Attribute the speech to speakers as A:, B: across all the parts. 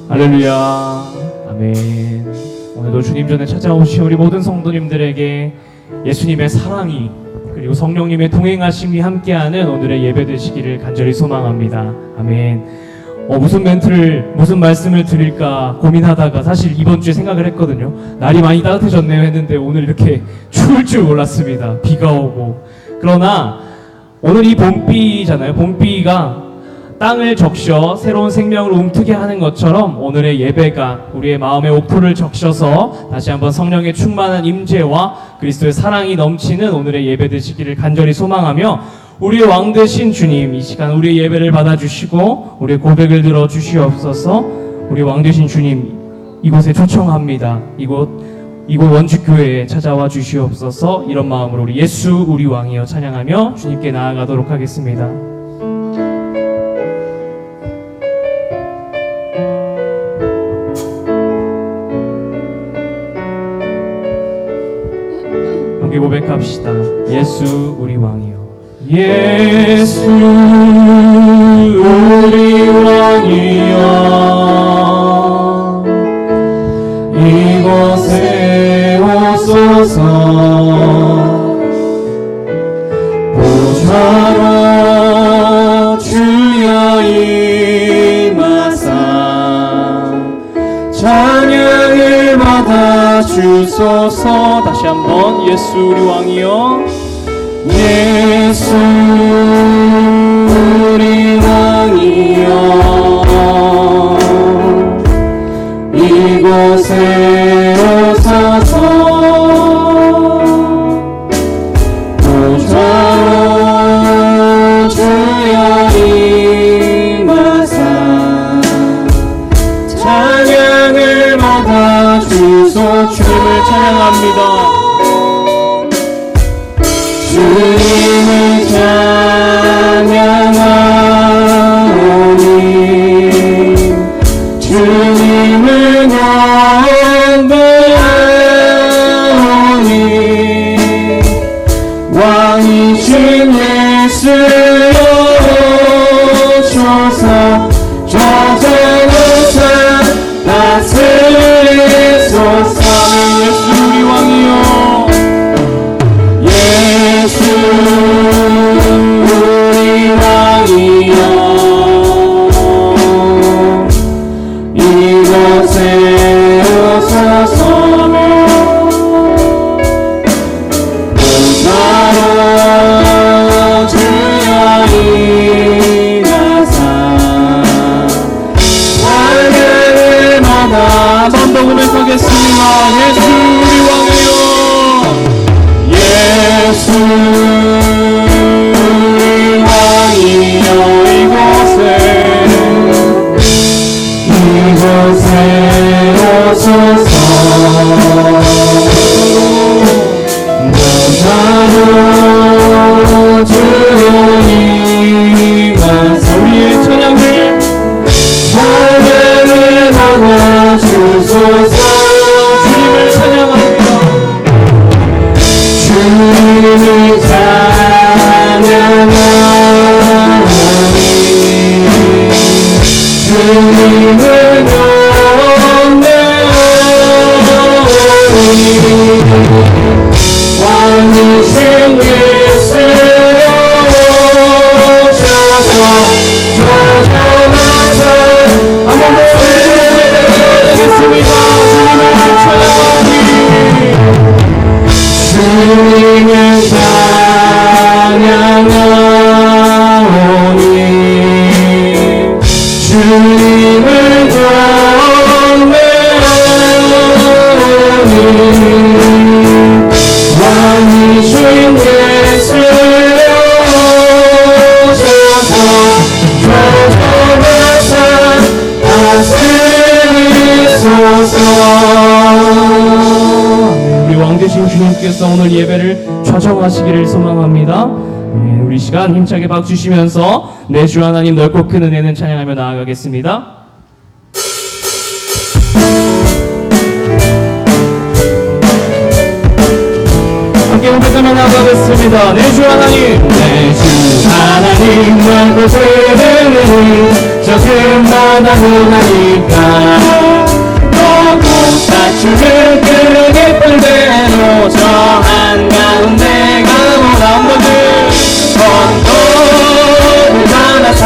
A: 할렐루야. 아멘. 오늘도 주님 전에 찾아오신 우리 모든 성도님들에게 예수님의 사랑이 그리고 성령님의 동행하심이 함께하는 오늘의 예배 되시기를 간절히 소망합니다. 아멘. 무슨 말씀을 드릴까 고민하다가 사실 이번 주에 생각을 했거든요. 날이 많이 따뜻해졌네요 했는데 오늘 이렇게 추울 줄 몰랐습니다. 비가 오고. 그러나 오늘 이 봄비잖아요. 봄비가 땅을 적셔 새로운 생명을 움트게 하는 것처럼 오늘의 예배가 우리의 마음의 옥토를 적셔서 다시 한번 성령의 충만한 임재와 그리스도의 사랑이 넘치는 오늘의 예배 되시기를 간절히 소망하며 우리의 왕 되신 주님, 이 시간 우리의 예배를 받아주시고 우리의 고백을 들어주시옵소서. 우리 왕 되신 주님, 이곳에 초청합니다. 이곳 원주교회에 찾아와 주시옵소서. 이런 마음으로 우리 예수 우리 왕이여 찬양하며 주님께 나아가도록 하겠습니다. 함께 고백합시다. 예수 우리 왕이여. 예수 우리 왕이여, 이곳에 오소서. 보좌로 주여 임하사 찬양을 받아 주소서. 다시 한번 예수 우리 왕이여. 예수 우리 왕이여, 이곳에 오소서. 보좌로 주여 임하사 찬양을 받아 주소. 주님을 찬양합니다. 주님을 찬양하오니 주님을 경배하오니 왕이신 예수여 오소서. 저장하사 다스리소서. 예수 우리 왕이여. 예수 우리 왕이여, 이곳에 오소서. 보좌로 주여 임하사 찬양을 받아. 한 번 더 고백하겠습니다. 예수 우리 왕이여. 예수 우리 왕이여, 이곳에 오소서. 보좌로 주여 임하사 우리의 찬양을 받아 주소서. 주님을 찬양합니다. 주님을 찬양하오니 주님을 경배하오니 왕이신 예수여 오소서. 저장하사 한번 더 되겠습니다. 주님을 찬양하오니 주님을 찬양하오니 주님을 경배하오니 왕이신 예수여 오소서. 저장하사 다스리소서. 우리 왕되신 주님께서 오늘 예배를 좌정하시기를 소망합니다. 우리 시간 힘차게 박수 주시면서 내 주 하나님 넓고 큰 은혜는 찬양하며 나아가겠습니다. 함께 고백하며 나아가겠습니다. 내 주 하나님, 내 주 하나님 넓고 큰 은혜
B: 저 큰 바다는 아니까 너무 낮추는 그 깊은 대로 저 한가운데 가면 한번들 언덕을 따라서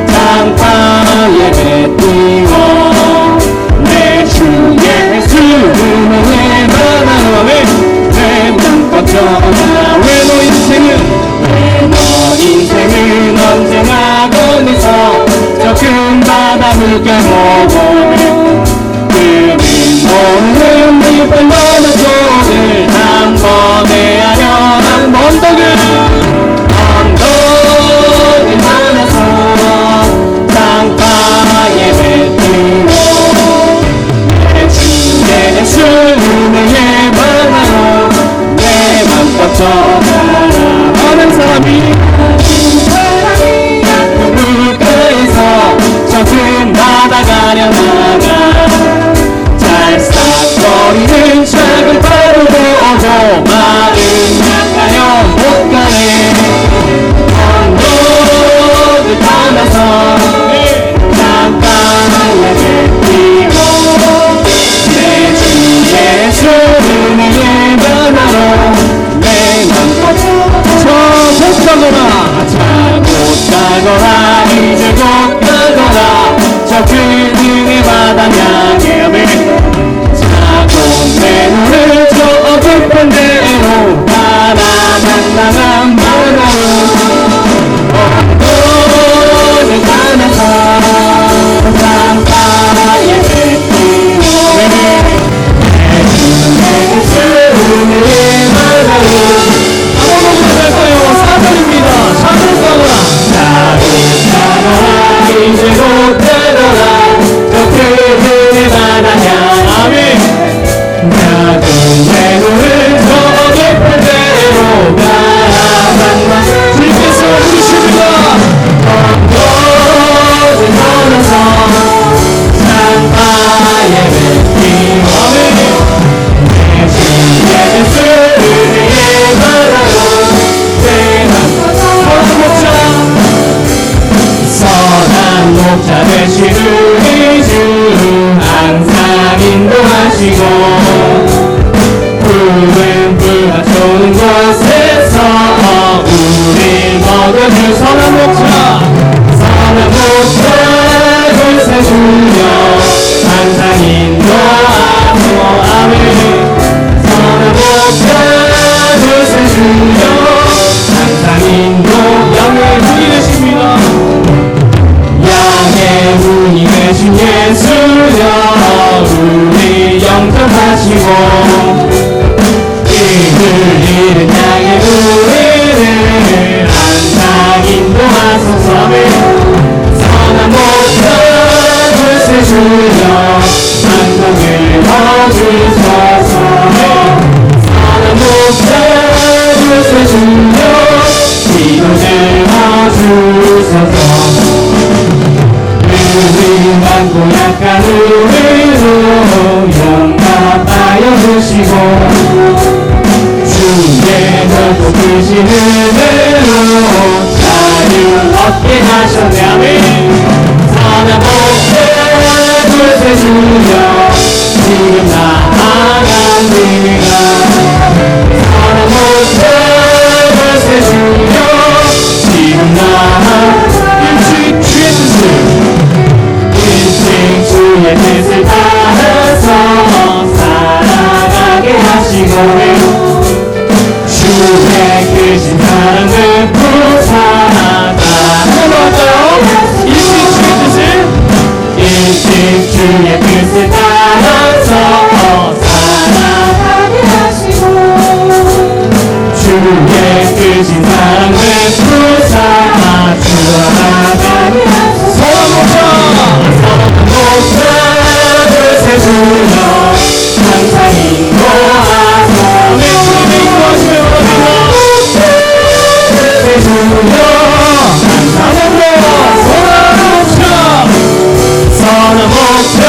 B: 장파에 뱉이고 내 주 예수 은혜의 바다로 내 맘껏 전하 왜 너 인생은 언제나 거기서 저 큰 바다 물결 보고 그는 모르는 깊은 바다 속을 한 번에 아련한 언덕을 만나서 땅바에 뱉이고 내 주 예수 은혜의 바다로 내 맘껏 전하라 어느 사람이 물가에서 저 큰 바다 가려나가 찰싹거리는 작은 파도 보고 마음 약하여 못 가네 언덕을 떠나서 땅바에 뱉이고 내 주 예수 은혜의 바다로 내 맘껏 저 가거라 곧 가거라 이제 곧 가거라 저 그늘의 바다 향해 자고 내 눈을 저 깊은 데로 가라망망한 바다로 언덕을 따라서 땅바에 뱉이고 내 주 은혜의 바다로 사절입니다. 사절 가거라 이제 곧 가거라 저 그들의 바다 향하며 작은 내 눈을 저 깊은 데로 가라 주님께서 부르십니다. 언덕을 걸어서 장바에 뱉이고 내 주 예수 은혜의 바다로 선한 목자 되신 우리 주 항상 인도하시고 푸른 불과 좋은 곳에서 우릴 먹어줄 선한 목자 곳에 주여 항상 인도하시고 아멘 선한 목자 곳에 주여 항상 인도 양의 문이 되십니다. 양의 문이 되신 예수여 우리 영접하시고 길을 잃은 양의 우리를 항상 인도하소서 선한 목자 글쎄 주여 한동을 넣어주소서 선한 목자 글쎄 주여 기도를 넣어주소서 우리만 고약한 우리로 영감하여 주시고 주의 넓고 크신 은혜로 자유 얻게 하셨네 아멘 선한 목자 글쎄 주여 지금 나아갑니다 선한 목자 글쎄 주여 지금 일찍 주의 뜻을 따라서 살아가게 하시고 주의 크신 사랑을 부사하다 일찍 주의 뜻을 따라서 살아가게 하시고 주의 크신 사랑을 부사하 주어나가게 하시고 선한 목자 글쎄 주여 항상 인도하소서 내 주님의 인도하심을 원합니다 글쎄 주여 항상 인도하소서 선한 목자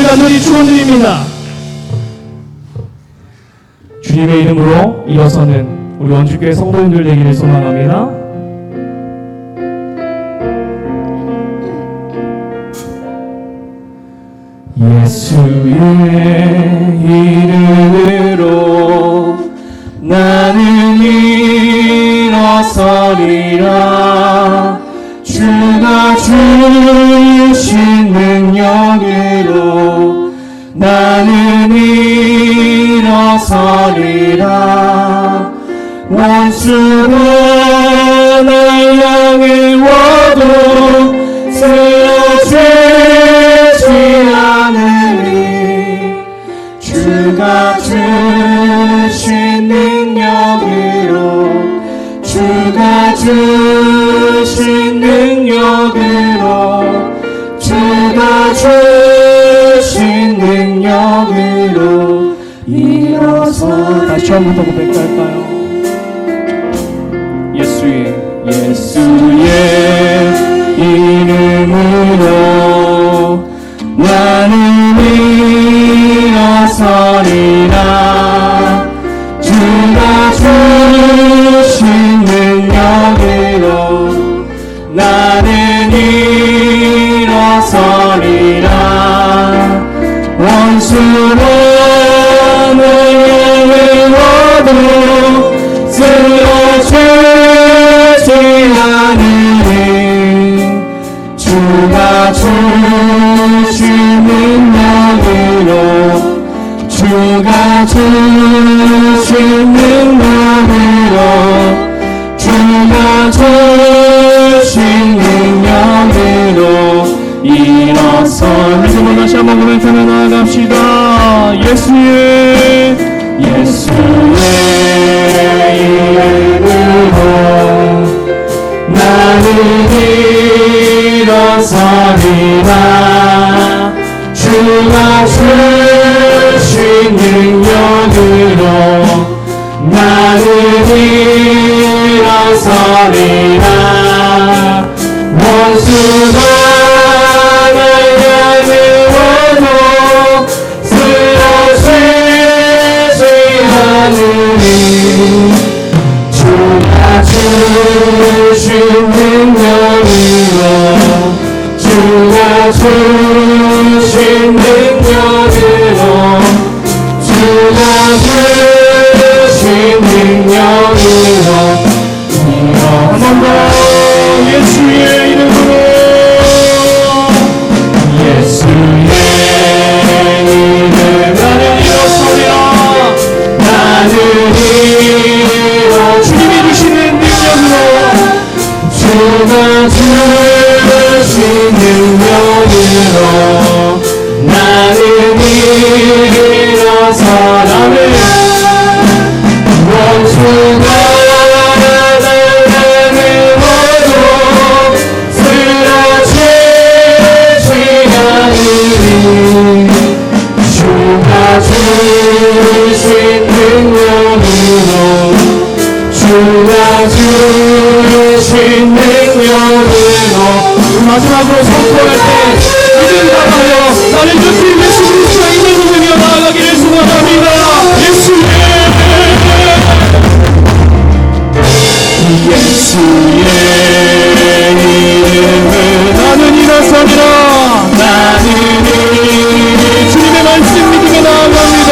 A: 간절히 축원드립니다. 주님의 이름으로 일어서는 우리 원주교회 성도님들 되기를 소망합니다. 예수의 이름으로 나는 일어서리라. 주가 주신 능력으로 나는 일어서리라. 원수로 날 향해 와도 쓰러지지 않으리. 주가 주신 능력으로 주가 주신 능력으로 주가 주신 능력으로 일어서 다시 한번 더 고백할까요? 예수의 이름으로 나는 일어서리라. 주가 주신 능력으로 나는 일어서리라. 원수로 날 향해 와도 쓰러지지 않으리. 주가 주신 능력으로 주가 주신 능력으로 주가 주신 능력으로 일어서 믿음으로 다시 한번 고백하며 나아갑시다. 예수의 이름으로 나는 일어서리라. 주가 주신 능력으로 나는 일어서리라. 원수가 날 향해 와도 쓰러지지 않으리. 주가 주신 능력으로 주가 주신 능력으로 주가 주신 능력으로 한 번 더 예수의 이름으로 예수의 이름 나는 일어서리라. 나는 주님이 주시는 능력으로 주가 주신 능력으로 나는 일어서라면 원수가 날 향해 와도 쓰러지지 않으리. 주가 주신 능력으로 주가 주신 능력으로 마지막으로 선포할 때 믿음 가하여 나는 주 예수 그리스도의 이름을 부르며 나아가기를 소원합니다. 예수의 이름을 나는 일어서리라. 나는 주님의 말씀 믿으며 나아갑니다.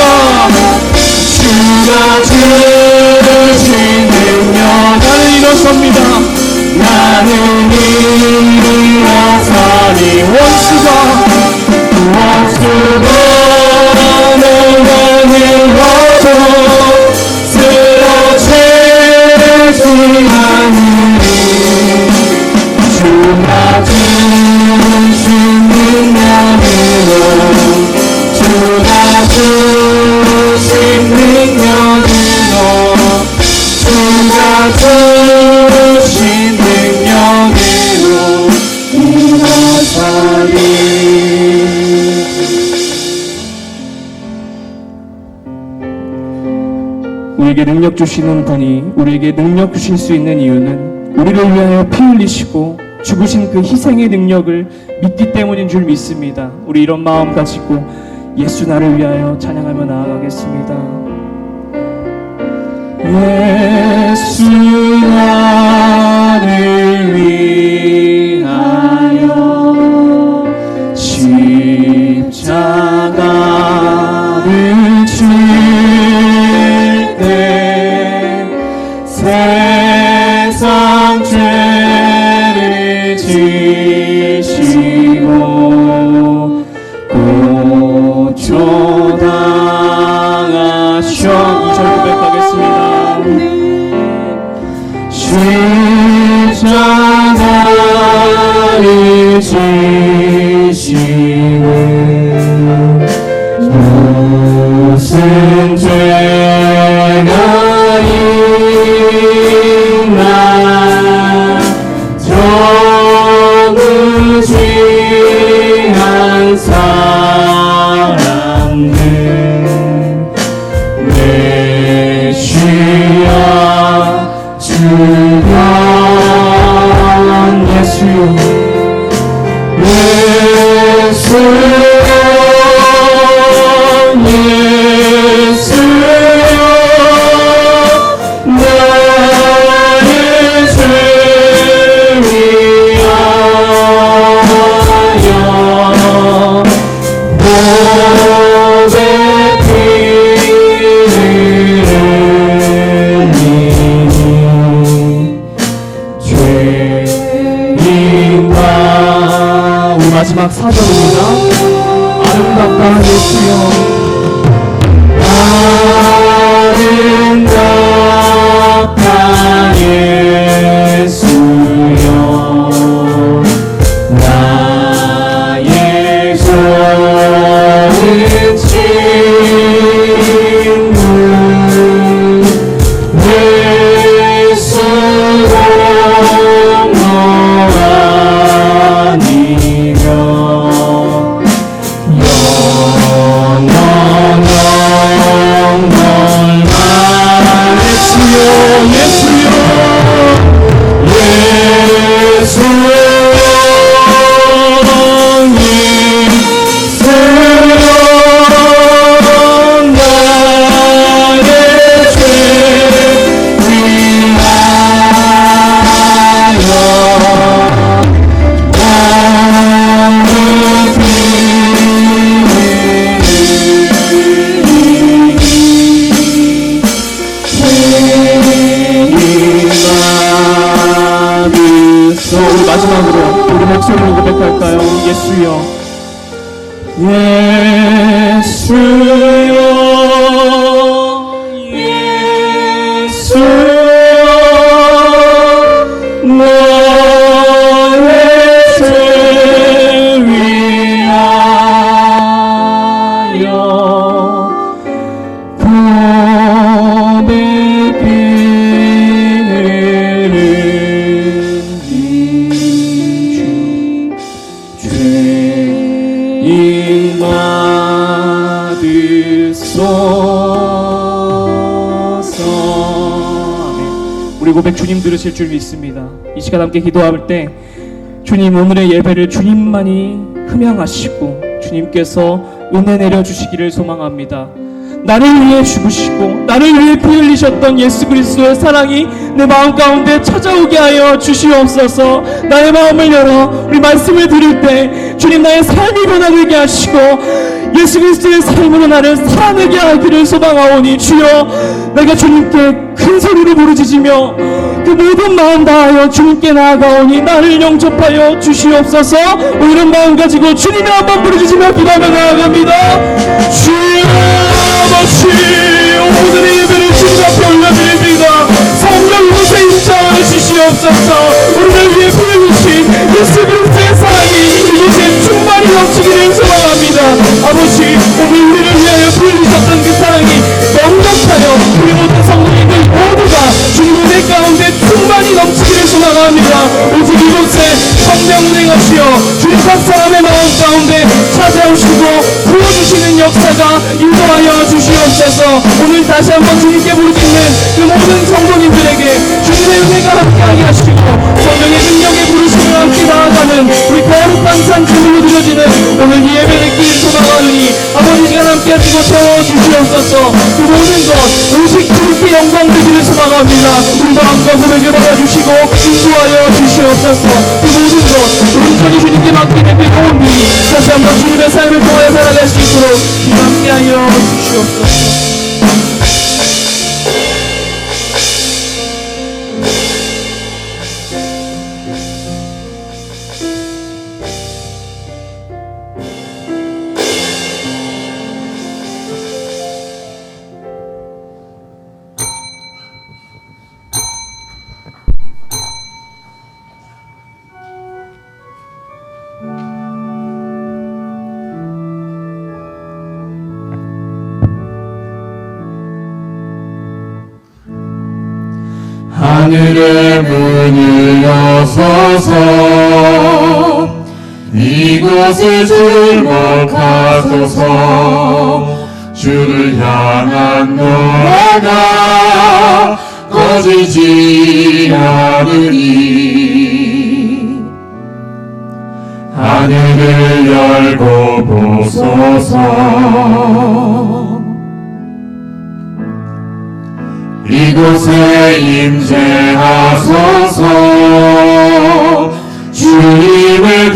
A: 주가 주신 능력 나는 일어섭니다. 나는 일어서리. 원수가 날 향해 와도 쓰러지지 않으리. 주가 주신 능력으로 주가 주신 능력으로 주가 주신 능력으로 일어서리. 우리에게 능력 주시는 분이 우리에게 능력 주실 수 있는 이유는 우리를 위하여 피 흘리시고 죽으신 그 희생의 능력을 믿기 때문인 줄 믿습니다. 우리 이런 마음 가지고 예수 나를 위하여 찬양하며 나아가겠습니다.
B: 예수 나를 위하여 십자가를 질 때 세상 죄를 지시고 고초당하셔 2절 고백하겠습니다. 십자가를 지시고 무슨 죄가 있나 정죄한 사람들 메시아 주여 예수여 나의 죄 위하여 우리 마지막 4절입니다. 아름답다 예수여 아름답다 예수여 나의 좋은 친구 예수로 노아니며 마지막으로 우리 목소리로 고백할까요? 예수여 예수여 예수여 너의 죄 위하여 죄인 받으소서. 아멘. 우리 고백 주님 들으실 줄 믿습니다. 이 시간 함께 기도할 때 주님 오늘의 예배를 주님만이 흠양하시고 주님께서 은혜 내려주시기를 소망합니다. 나를 위해 죽으시고 나를 위해 피 흘리셨던 예수 그리스도의 사랑이 내 마음 가운데 찾아오게 하여 주시옵소서. 나의 마음을 열어 우리 말씀을 들을 때 주님 나의 삶이 변화되게 하시고 예수 그리스도의 삶으로 나를 살아내게 하기를 소망하오니 주여 내가 주님께 큰 소리로 부르짖으며 그 모든 마음 다하여 주님께 나아가오니 나를 영접하여 주시옵소서. 이런 마음 가지고 주님의 한번 부르짖으며 기도하며 나아갑니다. 주여 아버지 오늘의 예배를 주님 앞에 올려드립니다. 성령 이곳에 임재하여 주시옵소서. 우리를 위해 부르신 예수 그리스도의 사랑이 이곳에 충만히 넘치기를 소망합니다. 아버지 오늘 우리를 위하여 부르셨던 그 사랑이 넉넉하여 우리 모든 성도님들 모두가 주님 은혜 가운데 충만히 넘치기를 소망합니다. 오직 이곳에 성령 운행하시어 주님 각 사람의 마음 가운데 찾아오시고 부어주시는 역사가 인도하여 주시옵소서. 오늘 다시 한번 주님께 부르짖는 그 모든 성도님들에게 주님의 은혜가 함께하게 하시고 성령의 능력의 부르심을 함께 기도합니다. 우리 마음과 고백을 받아주시고 인도하여 주시옵소서. 이 모든 것 온전히 주님께 맡기는 믿음이 다시 한번 주님의 삶을 통하여 살아갈 수 있도록 주님 함께하여 주시옵소서.
C: 하늘의 문을 여소서 이곳에 줄목하소서 주를 향한 노래가 꺼지지 않으니 하늘을 열고 보소서 이곳에 임재하소서 주님을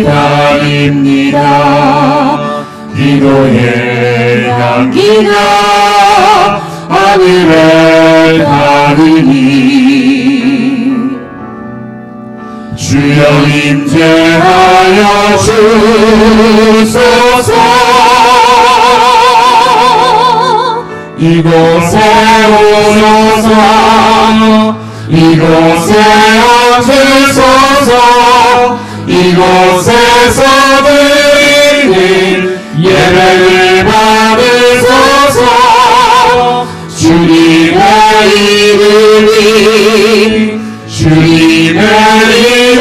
C: 기다립니다. 기도의 향기가 하늘에 닿으니 주여 임재하여 주소서 이곳에 오소서 이곳에 앉으소서 이곳에서 드리는 예배를 받으소서 주님의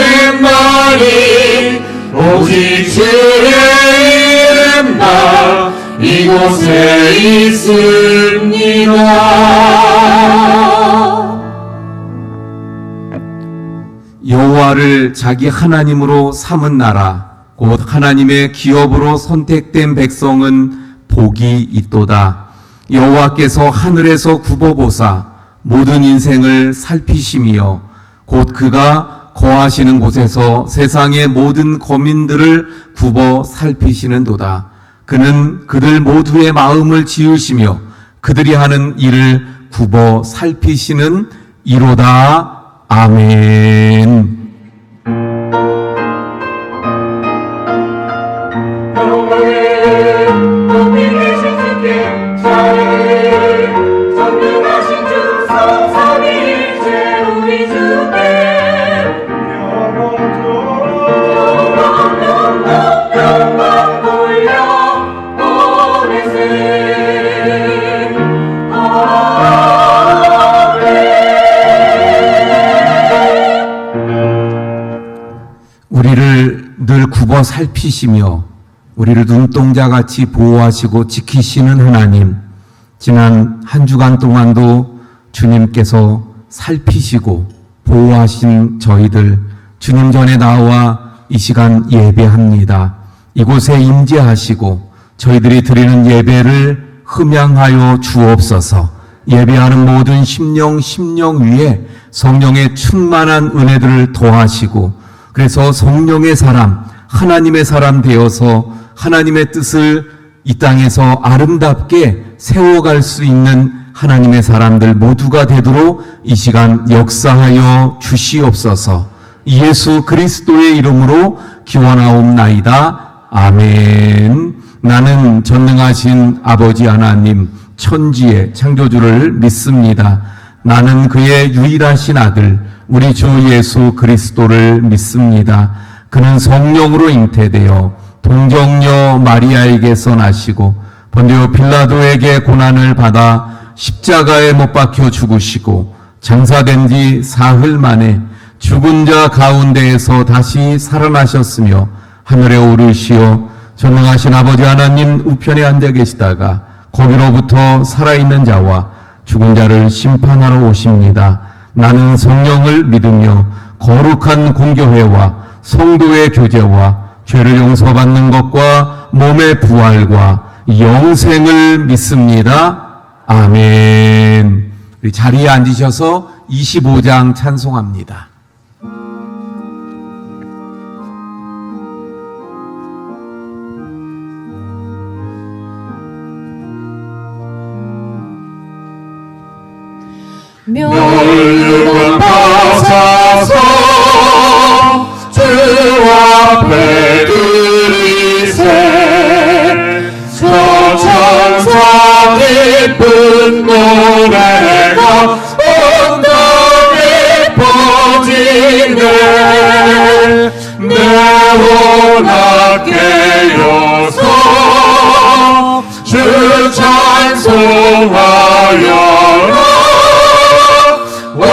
C: 이름만이 오직 주의 이름만 이곳에 있습니다.
D: 여호와를 자기 하나님으로 삼은 나라 곧 하나님의 기업으로 선택된 백성은 복이 있도다. 여호와께서 하늘에서 굽어보사 모든 인생을 살피시며 곧 그가 거하시는 곳에서 세상의 모든 거민들을 굽어 살피시는도다. 그는 그들 모두의 마음을 지으시며 그들이 하는 일을 굽어 살피시는 이로다. 아멘. 우리를 늘 굽어 살피시며 우리를 눈동자같이 보호하시고 지키시는 하나님, 지난 한 주간 동안도 주님께서 살피시고 보호하신 저희들 주님 전에 나와 이 시간 예배합니다. 이곳에 임재하시고 저희들이 드리는 예배를 흠양하여 주옵소서. 예배하는 모든 심령 위에 성령의 충만한 은혜들을 더하시고 그래서 성령의 사람, 하나님의 사람 되어서 하나님의 뜻을 이 땅에서 아름답게 세워갈 수 있는 하나님의 사람들 모두가 되도록 이 시간 역사하여 주시옵소서. 예수 그리스도의 이름으로 기원하옵나이다. 아멘. 나는 전능하신 아버지 하나님 천지의 창조주를 믿습니다. 나는 그의 유일하신 아들 우리 주 예수 그리스도를 믿습니다. 그는 성령으로 잉태되어 동정녀 마리아에게서 나시고 본디오 빌라도에게 고난을 받아 십자가에 못 박혀 죽으시고 장사된 지 사흘 만에 죽은 자 가운데에서 다시 살아나셨으며 하늘에 오르시어 전능하신 아버지 하나님 우편에 앉아 계시다가 거기로부터 살아있는 자와 죽은 자를 심판하러 오십니다. 나는 성령을 믿으며 거룩한 공교회와 성도의 교제와 죄를 용서받는 것과 몸의 부활과 영생을 믿습니다. 아멘. 우리 자리에 앉으셔서 25장 찬송합니다.
C: 멸류관 받아서 주 앞에 드리세 저 천사 기쁜 노래가 온 땅에 퍼지네 내오나 깨어서 주 찬송하여라 온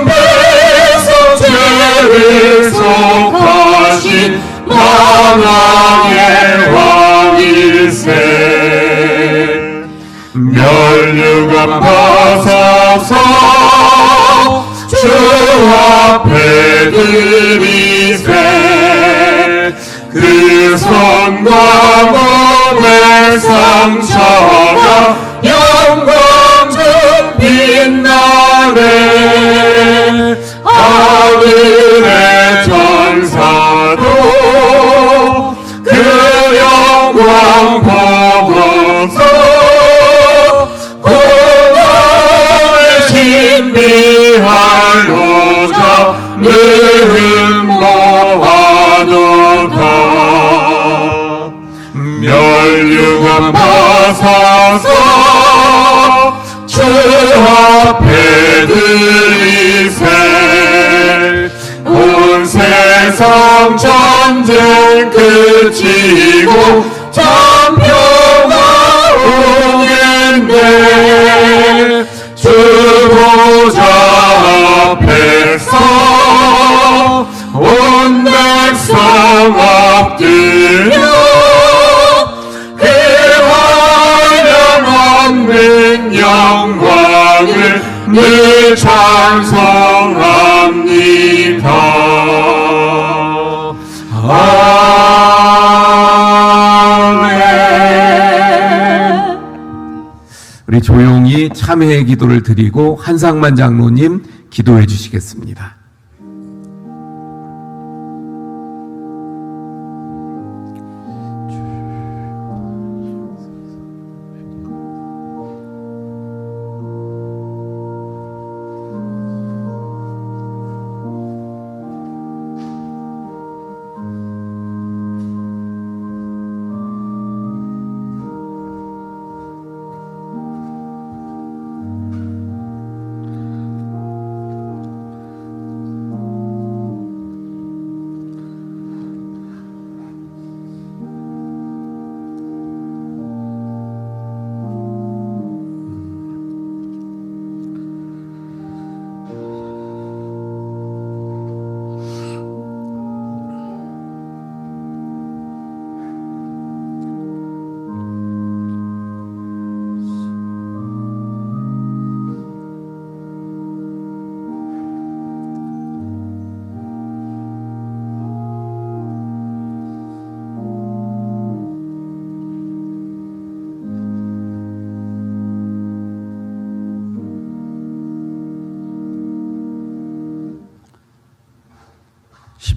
C: 백성 죄를 속하신 만왕의 왕일세 멸류관 받아서 주 앞에 드리세 그 손과 몸의 상처가 영광 중 빛나네 하늘의 천사도 그 영광 보고서 고난을 신비하로자 늘 모아놓다 멸류관 받아서 주 앞에 드리세 온 세상 전쟁 그치고 참 평화 오겠네 주 보좌 앞에서 온 백성 엎드려 그 화려한 영광을 늘 찬송합니다. 아멘.
D: 우리 조용히 참회의 기도를 드리고 한상만 장로님 기도해 주시겠습니다.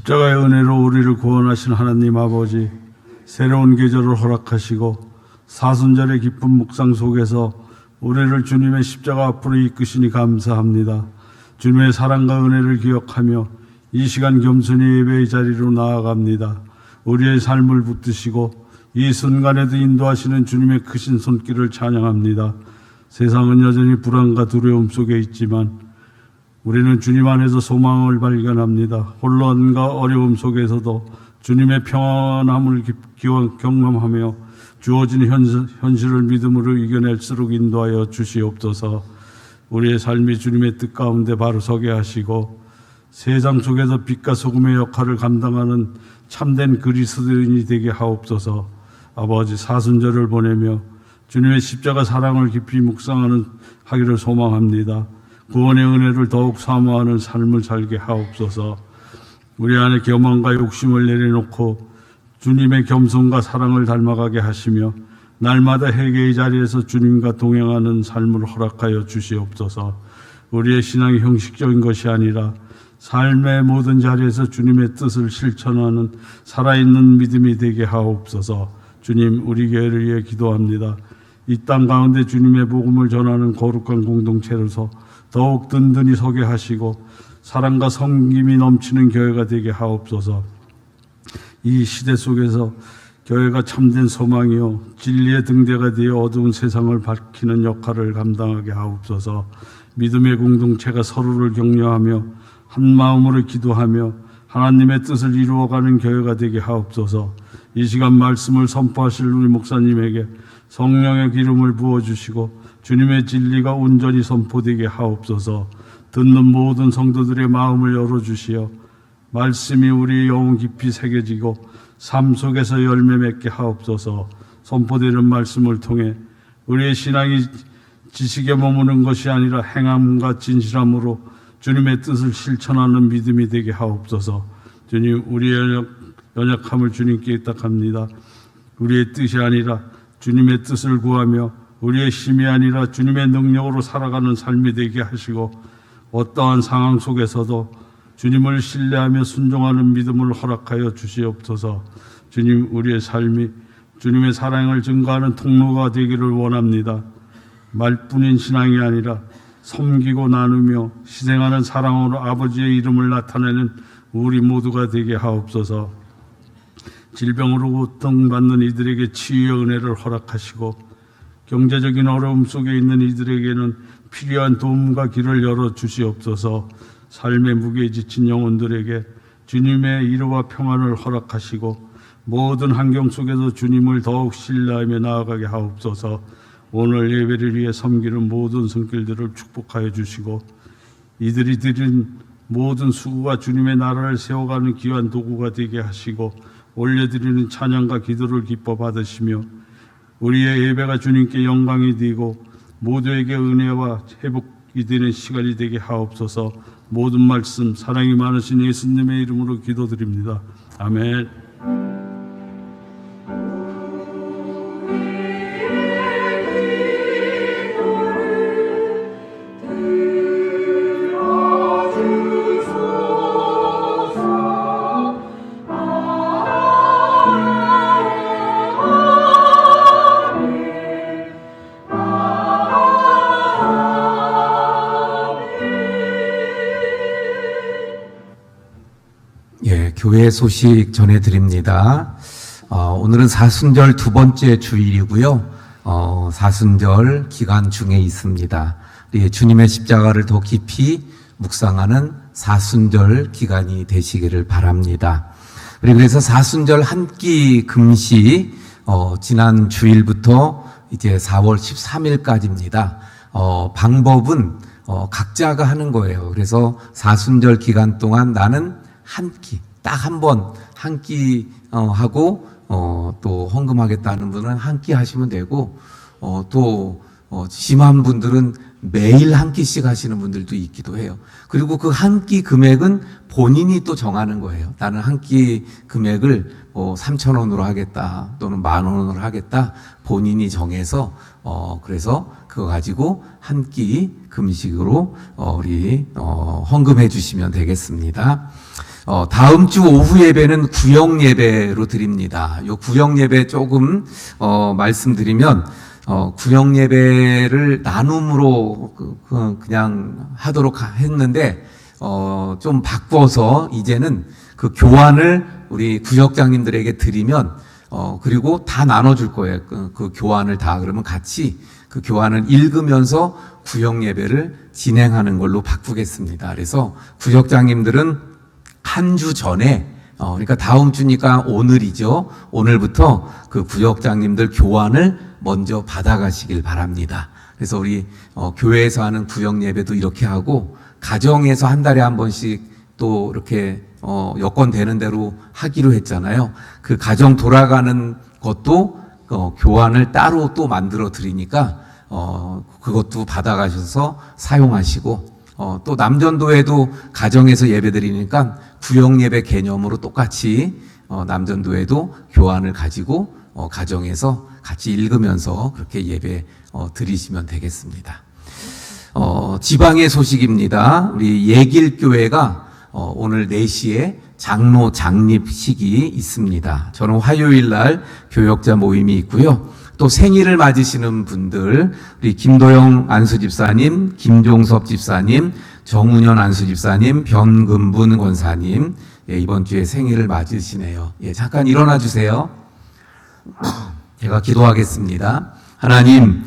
E: 십자가의 은혜로 우리를 구원하신 하나님 아버지, 새로운 계절을 허락하시고 사순절의 기쁜 묵상 속에서 우리를 주님의 십자가 앞으로 이끄시니 감사합니다. 주님의 사랑과 은혜를 기억하며 이 시간 겸손히 예배의 자리로 나아갑니다. 우리의 삶을 붙드시고 이 순간에도 인도하시는 주님의 크신 손길을 찬양합니다. 세상은 여전히 불안과 두려움 속에 있지만 우리는 주님 안에서 소망을 발견합니다. 혼란과 어려움 속에서도 주님의 평안함을 경험하며 주어진 현실을 믿음으로 이겨낼수록 인도하여 주시옵소서. 우리의 삶이 주님의 뜻 가운데 바로 서게 하시고 세상 속에서 빛과 소금의 역할을 감당하는 참된 그리스도인이 되게 하옵소서. 아버지, 사순절을 보내며 주님의 십자가 사랑을 깊이 묵상하는 하기를 소망합니다. 구원의 은혜를 더욱 사모하는 삶을 살게 하옵소서. 우리 안에 교만과 욕심을 내려놓고 주님의 겸손과 사랑을 닮아가게 하시며 날마다 회개의 자리에서 주님과 동행하는 삶을 허락하여 주시옵소서. 우리의 신앙이 형식적인 것이 아니라 삶의 모든 자리에서 주님의 뜻을 실천하는 살아있는 믿음이 되게 하옵소서. 주님, 우리 교회를 위해 기도합니다. 이 땅 가운데 주님의 복음을 전하는 거룩한 공동체로서 더욱 든든히 서게 하시고 사랑과 섬김이 넘치는 교회가 되게 하옵소서. 이 시대 속에서 교회가 참된 소망이요 진리의 등대가 되어 어두운 세상을 밝히는 역할을 감당하게 하옵소서. 믿음의 공동체가 서로를 격려하며 한 마음으로 기도하며 하나님의 뜻을 이루어가는 교회가 되게 하옵소서. 이 시간 말씀을 선포하실 우리 목사님에게 성령의 기름을 부어주시고 주님의 진리가 온전히 선포되게 하옵소서. 듣는 모든 성도들의 마음을 열어주시어 말씀이 우리 영혼 깊이 새겨지고 삶 속에서 열매 맺게 하옵소서. 선포되는 말씀을 통해 우리의 신앙이 지식에 머무는 것이 아니라 행함과 진실함으로 주님의 뜻을 실천하는 믿음이 되게 하옵소서. 주님, 우리의 연약함을 주님께 의탁합니다. 우리의 뜻이 아니라 주님의 뜻을 구하며 우리의 힘이 아니라 주님의 능력으로 살아가는 삶이 되게 하시고 어떠한 상황 속에서도 주님을 신뢰하며 순종하는 믿음을 허락하여 주시옵소서. 주님, 우리의 삶이 주님의 사랑을 증거하는 통로가 되기를 원합니다. 말뿐인 신앙이 아니라 섬기고 나누며 희생하는 사랑으로 아버지의 이름을 나타내는 우리 모두가 되게 하옵소서. 질병으로 고통받는 이들에게 치유의 은혜를 허락하시고 경제적인 어려움 속에 있는 이들에게는 필요한 도움과 길을 열어 주시옵소서. 삶의 무게에 지친 영혼들에게 주님의 위로와 평안을 허락하시고 모든 환경 속에서 주님을 더욱 신뢰하며 나아가게 하옵소서. 오늘 예배를 위해 섬기는 모든 손길들을 축복하여 주시고 이들이 드린 모든 수고가 주님의 나라를 세워가는 귀한 도구가 되게 하시고 올려드리는 찬양과 기도를 기뻐 받으시며 우리의 예배가 주님께 영광이 되고 모두에게 은혜와 회복이 되는 시간이 되게 하옵소서. 모든 말씀 사랑이 많으신 예수님의 이름으로 기도드립니다. 아멘.
D: 교회 소식 전해드립니다. 오늘은 사순절 두 번째 주일이고요. 사순절 기간 중에 있습니다. 주님의 십자가를 더 깊이 묵상하는 사순절 기간이 되시기를 바랍니다. 그래서 사순절 한 끼 금식 지난 주일부터 이제 4월 13일까지입니다. 방법은 각자가 하는 거예요. 그래서 사순절 기간 동안 나는 한 끼, 딱 한 번 한 끼 하고 또 헌금하겠다는 분은 한 끼 하시면 되고 또 심한 분들은 매일 한 끼씩 하시는 분들도 있기도 해요. 그리고 그 한 끼 금액은 본인이 또 정하는 거예요. 나는 한 끼 금액을 3,000원으로 하겠다 또는 10,000원으로 하겠다 본인이 정해서 그래서 그거 가지고 한 끼 금식으로 우리 헌금해 주시면 되겠습니다. 다음 주 오후 예배는 구역 예배로 드립니다. 요 구역 예배 조금 말씀드리면 구역 예배를 나눔으로 그냥 하도록 했는데 좀 바꿔서 이제는 그 교환을 우리 구역장님들에게 드리면 그리고 다 나눠줄 거예요. 그 교환을 다 그러면 같이 그 교환을 읽으면서 구역 예배를 진행하는 걸로 바꾸겠습니다. 그래서 구역장님들은 한 주 전에 그러니까 다음 주니까 오늘이죠. 오늘부터 그 구역장님들 교환을 먼저 받아가시길 바랍니다. 그래서 우리 교회에서 하는 구역 예배도 이렇게 하고 가정에서 한 달에 한 번씩 또 이렇게 여건 되는 대로 하기로 했잖아요. 그 가정 돌아가는 것도 교환을 따로 또 만들어 드리니까 그것도 받아가셔서 사용하시고 또 남전도에도 가정에서 예배 드리니까 구역 예배 개념으로 똑같이 남전도에도 교환을 가지고 가정에서 같이 읽으면서 그렇게 예배 드리시면 되겠습니다. 지방의 소식입니다. 우리 예길교회가 오늘 4시에 장로 장립식이 있습니다. 저는 화요일 날 교역자 모임이 있고요. 또 생일을 맞으시는 분들, 우리 김도영 안수집사님, 김종섭 집사님, 정운현 안수집사님, 변금분 권사님, 예, 이번 주에 생일을 맞으시네요. 예, 잠깐 일어나 주세요. 제가 기도하겠습니다. 하나님,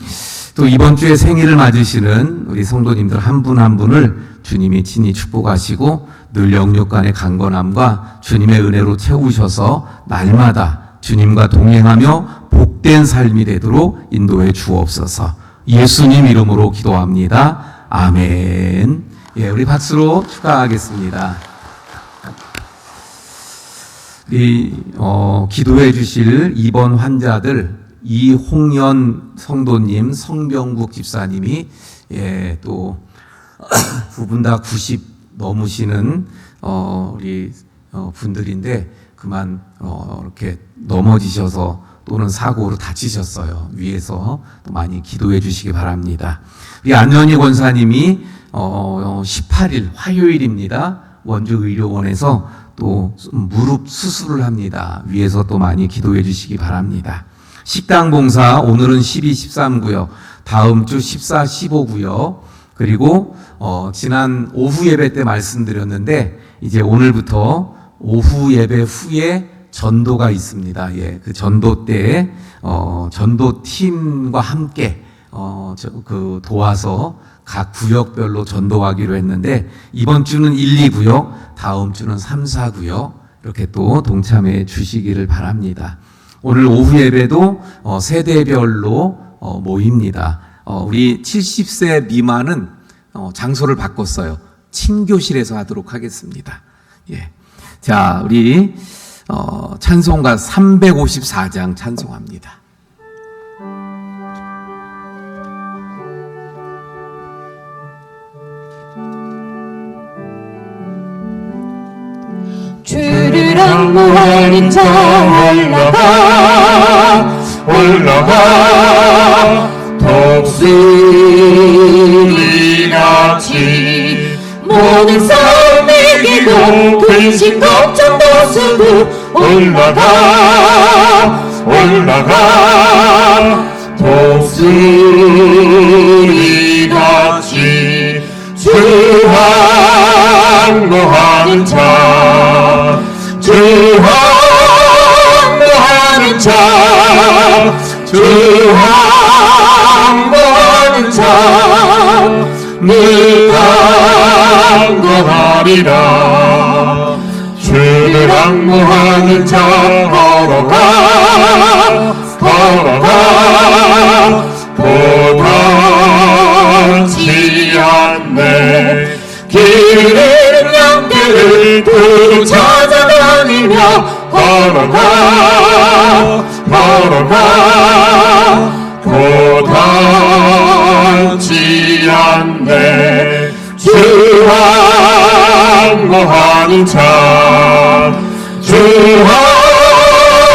D: 또 이번 주에 생일을 맞으시는 우리 성도님들 한 분 한 분을 주님이 친히 축복하시고 늘 영육 간의 강건함과 주님의 은혜로 채우셔서 날마다 주님과 동행하며 복된 삶이 되도록 인도해 주옵소서. 예수님 이름으로 기도합니다. 아멘. 예, 우리 박수로 축하하겠습니다. 기도해 주실 입원 환자들 이홍연 성도님, 성병국 집사님이 예, 또 두 분 다 90 넘으시는 우리 분들인데 그만 이렇게 넘어지셔서 또는 사고로 다치셨어요. 위에서 또 많이 기도해 주시기 바랍니다. 우리 안현희 권사님이 18일 화요일입니다. 원주의료원에서 또 무릎 수술을 합니다. 위에서 또 많이 기도해 주시기 바랍니다. 식당 봉사 오늘은 12, 13구요. 다음 주 14, 15구요. 그리고 지난 오후 예배 때 말씀드렸는데 이제 오늘부터 오후 예배 후에 전도가 있습니다. 예, 그 전도 때 전도팀과 함께 도와서 각 구역별로 전도하기로 했는데 이번 주는 1, 2구역, 다음 주는 3, 4구역 이렇게 또 동참해 주시기를 바랍니다. 오늘 오후 예배도 세대별로 모입니다. 우리 70세 미만은 장소를 바꿨어요. 친교실에서 하도록 하겠습니다. 예. 자, 우리 찬송가 354장 찬송합니다.
C: 주를 악무하는 자 올라가 독수리같이 모든 삶에게도 근심 걱정도 수고 올라가 독수리같이 주 항거하는 자 주 항거하는 자 주 항거하는 자 늘 항거하리라 주를 항거하는 자 걸어가 고단치 않네 길을 양길을 두루 찾아다니며 걸어가 고단치 않네 주 항거하는 자 주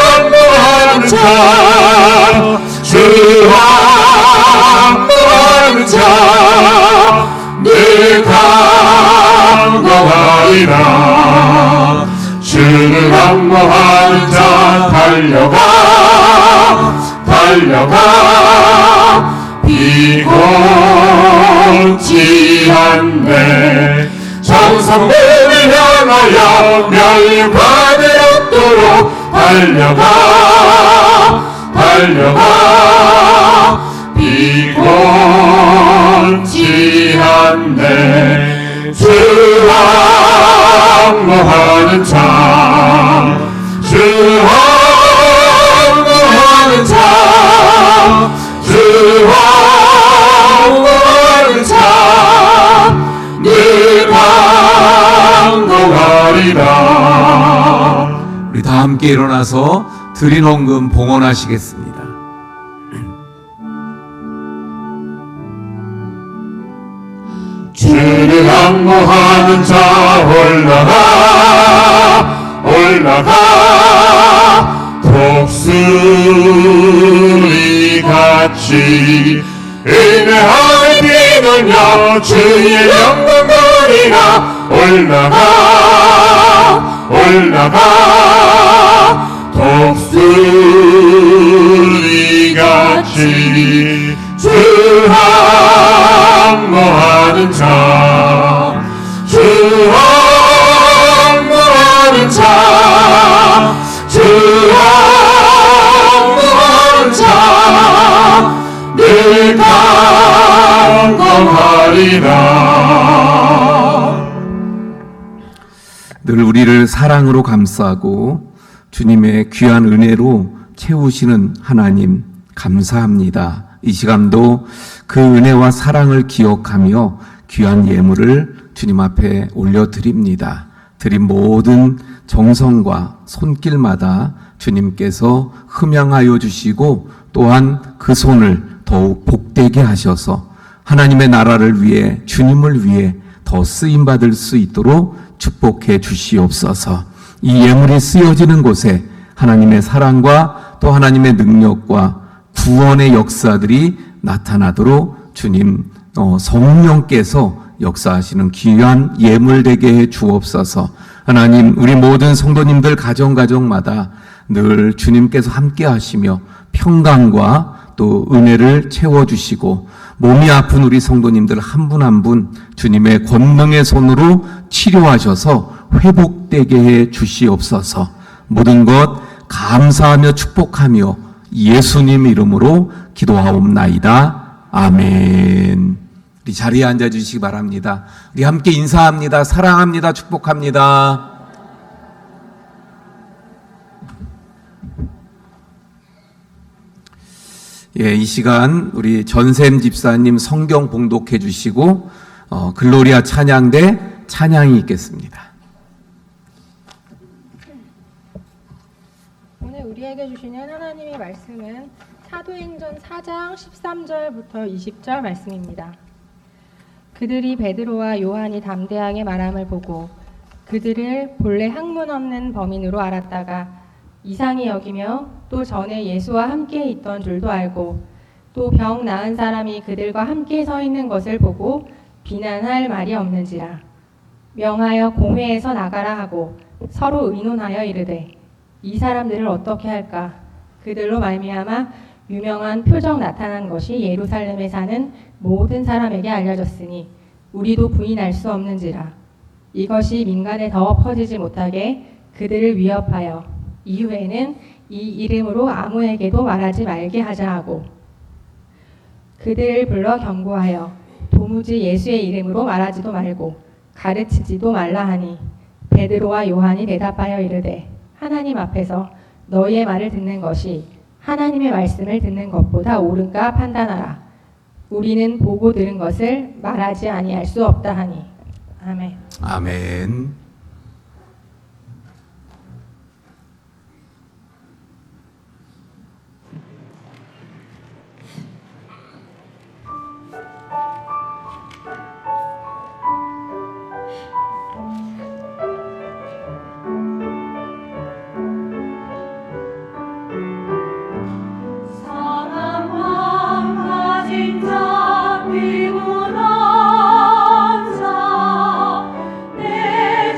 C: 항거하는 자 주 항거하는 자 늘 항거하리라 주를 항거하는 자 달려가 비곤치 않네 정성들을 향하여 멸류관을 얻도록 달려가 비곤치 않네 주 항거하는 자 주 항거하는 자 주 항거하는 자 늘 항거하리라
D: 우리 다 함께 일어나서 드린 헌금 봉헌하시겠습니다.
C: 주를 항거하는 자 올라가 독수리같이 은혜하며 뛰는 열며 주의 영광 보리라. 올라가 독수리같이 주 항모하는 자, 주 항모하는 자, 주 항모하는 자, 늘 강건하리라.
D: 늘 우리를 사랑으로 감싸고 주님의 귀한 은혜로 채우시는 하나님 감사합니다. 이 시간도 그 은혜와 사랑을 기억하며 귀한 예물을 주님 앞에 올려드립니다. 드린 모든 정성과 손길마다 주님께서 흠양하여 주시고 또한 그 손을 더욱 복되게 하셔서 하나님의 나라를 위해 주님을 위해 더 쓰임받을 수 있도록 축복해 주시옵소서. 이 예물이 쓰여지는 곳에 하나님의 사랑과 또 하나님의 능력과 구원의 역사들이 나타나도록 주님 성령께서 역사하시는 귀한 예물 되게 해 주옵소서. 하나님, 우리 모든 성도님들 가정마다 늘 주님께서 함께 하시며 평강과 또 은혜를 채워주시고 몸이 아픈 우리 성도님들 한 분 한 분 주님의 권능의 손으로 치료하셔서 회복되게 해 주시옵소서. 모든 것 감사하며 축복하며 예수님 이름으로 기도하옵나이다. 아멘. 우리 자리에 앉아주시기 바랍니다. 우리 함께 인사합니다. 사랑합니다. 축복합니다. 예, 이 시간 우리 전샘 집사님 성경 봉독해 주시고 글로리아 찬양대 찬양이 있겠습니다.
F: 오늘 우리에게 주시는 하나님의 말씀은 사도행전 4장 13절부터 20절 말씀입니다. 그들이 베드로와 요한이 담대하게 말함을 보고 그들을 본래 학문 없는 범인으로 알았다가 이상히 여기며 또 전에 예수와 함께 있던 줄도 알고 또 병 나은 사람이 그들과 함께 서 있는 것을 보고 비난할 말이 없는지라. 명하여 공회에서 나가라 하고 서로 의논하여 이르되 이 사람들을 어떻게 할까? 그들로 말미암아 유명한 표적 나타난 것이 예루살렘에 사는 모든 사람에게 알려졌으니 우리도 부인할 수 없는지라. 이것이 민간에 더 퍼지지 못하게 그들을 위협하여 이후에는 이 이름으로 아무에게도 말하지 말게 하자 하고 그들을 불러 경고하여 도무지 예수의 이름으로 말하지도 말고 가르치지도 말라 하니 베드로와 요한이 대답하여 이르되 하나님 앞에서 너희의 말을 듣는 것이 하나님의 말씀을 듣는 것보다 옳은가 판단하라. 우리는 보고 들은 것을 말하지 아니할 수 없다 하니. 아멘.
D: 아멘.
C: 자 피곤한 자 내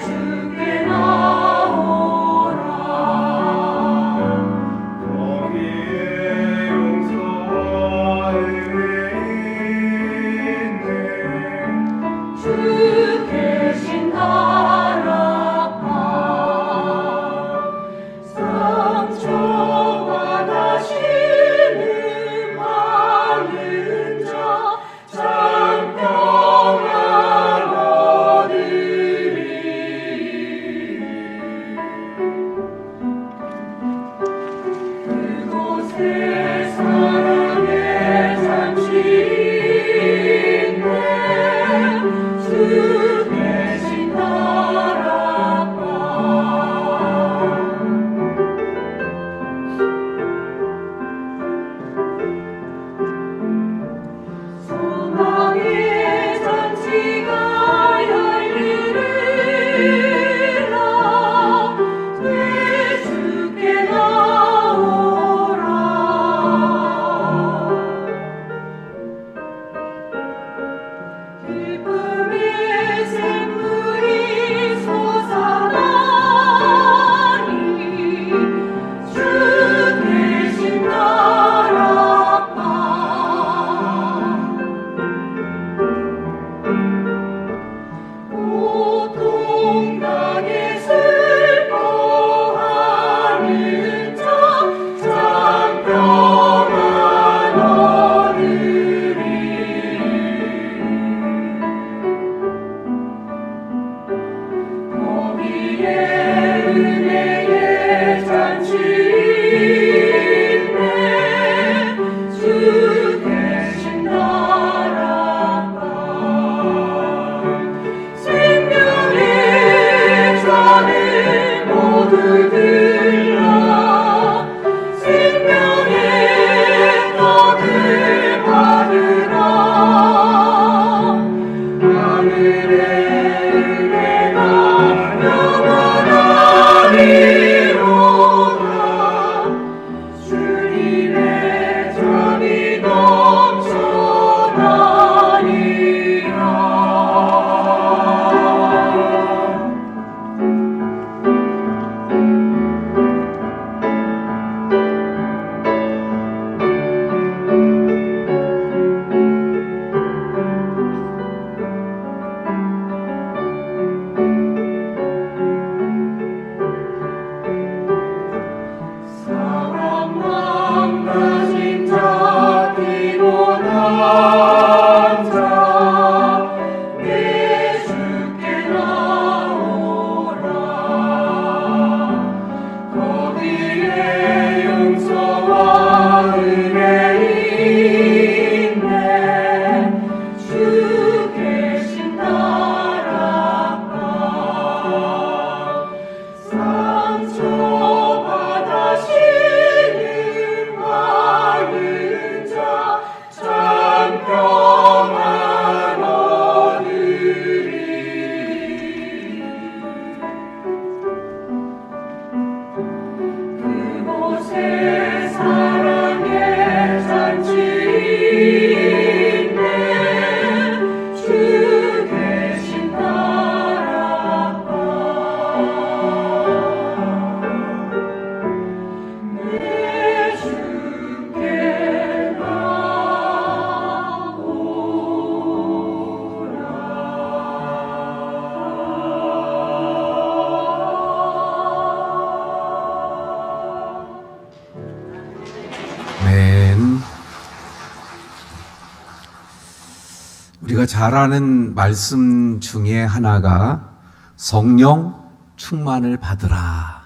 D: 아멘. 우리가 잘 아는 말씀 중에 하나가 성령 충만을 받으라.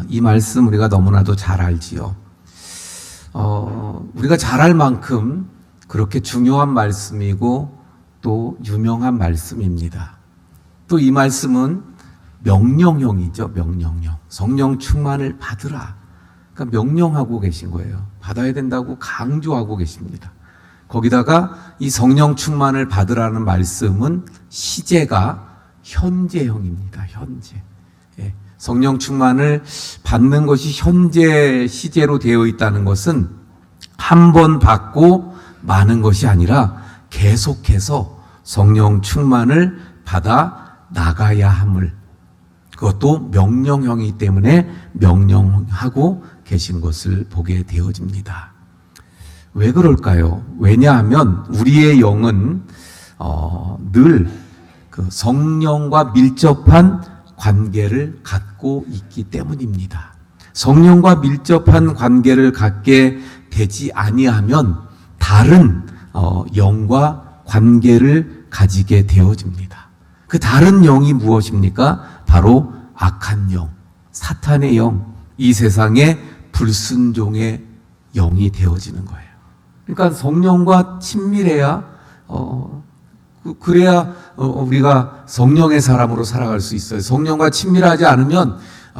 D: 이 말씀 우리가 너무나도 잘 알지요. 우리가 잘 알 만큼 그렇게 중요한 말씀이고 또 유명한 말씀입니다. 또 이 말씀은 명령형이죠. 명령형. 성령 충만을 받으라. 그러니까 명령하고 계신 거예요. 받아야 된다고 강조하고 계십니다. 거기다가 이 성령 충만을 받으라는 말씀은 시제가 현재형입니다. 현재. 예. 성령 충만을 받는 것이 현재 시제로 되어 있다는 것은 한 번 받고 마는 것이 아니라 계속해서 성령 충만을 받아 나가야 함을, 그것도 명령형이기 때문에 명령하고 계신 것을 보게 되어집니다. 왜 그럴까요? 왜냐하면 우리의 영은 늘 그 성령과 밀접한 관계를 갖고 있기 때문입니다. 성령과 밀접한 관계를 갖게 되지 아니하면 다른 영과 관계를 가지게 되어집니다. 그 다른 영이 무엇입니까? 바로 악한 영, 사탄의 영, 이 세상의 불순종의 영이 되어지는 거예요. 그러니까 성령과 친밀해야 그래야 우리가 성령의 사람으로 살아갈 수 있어요. 성령과 친밀하지 않으면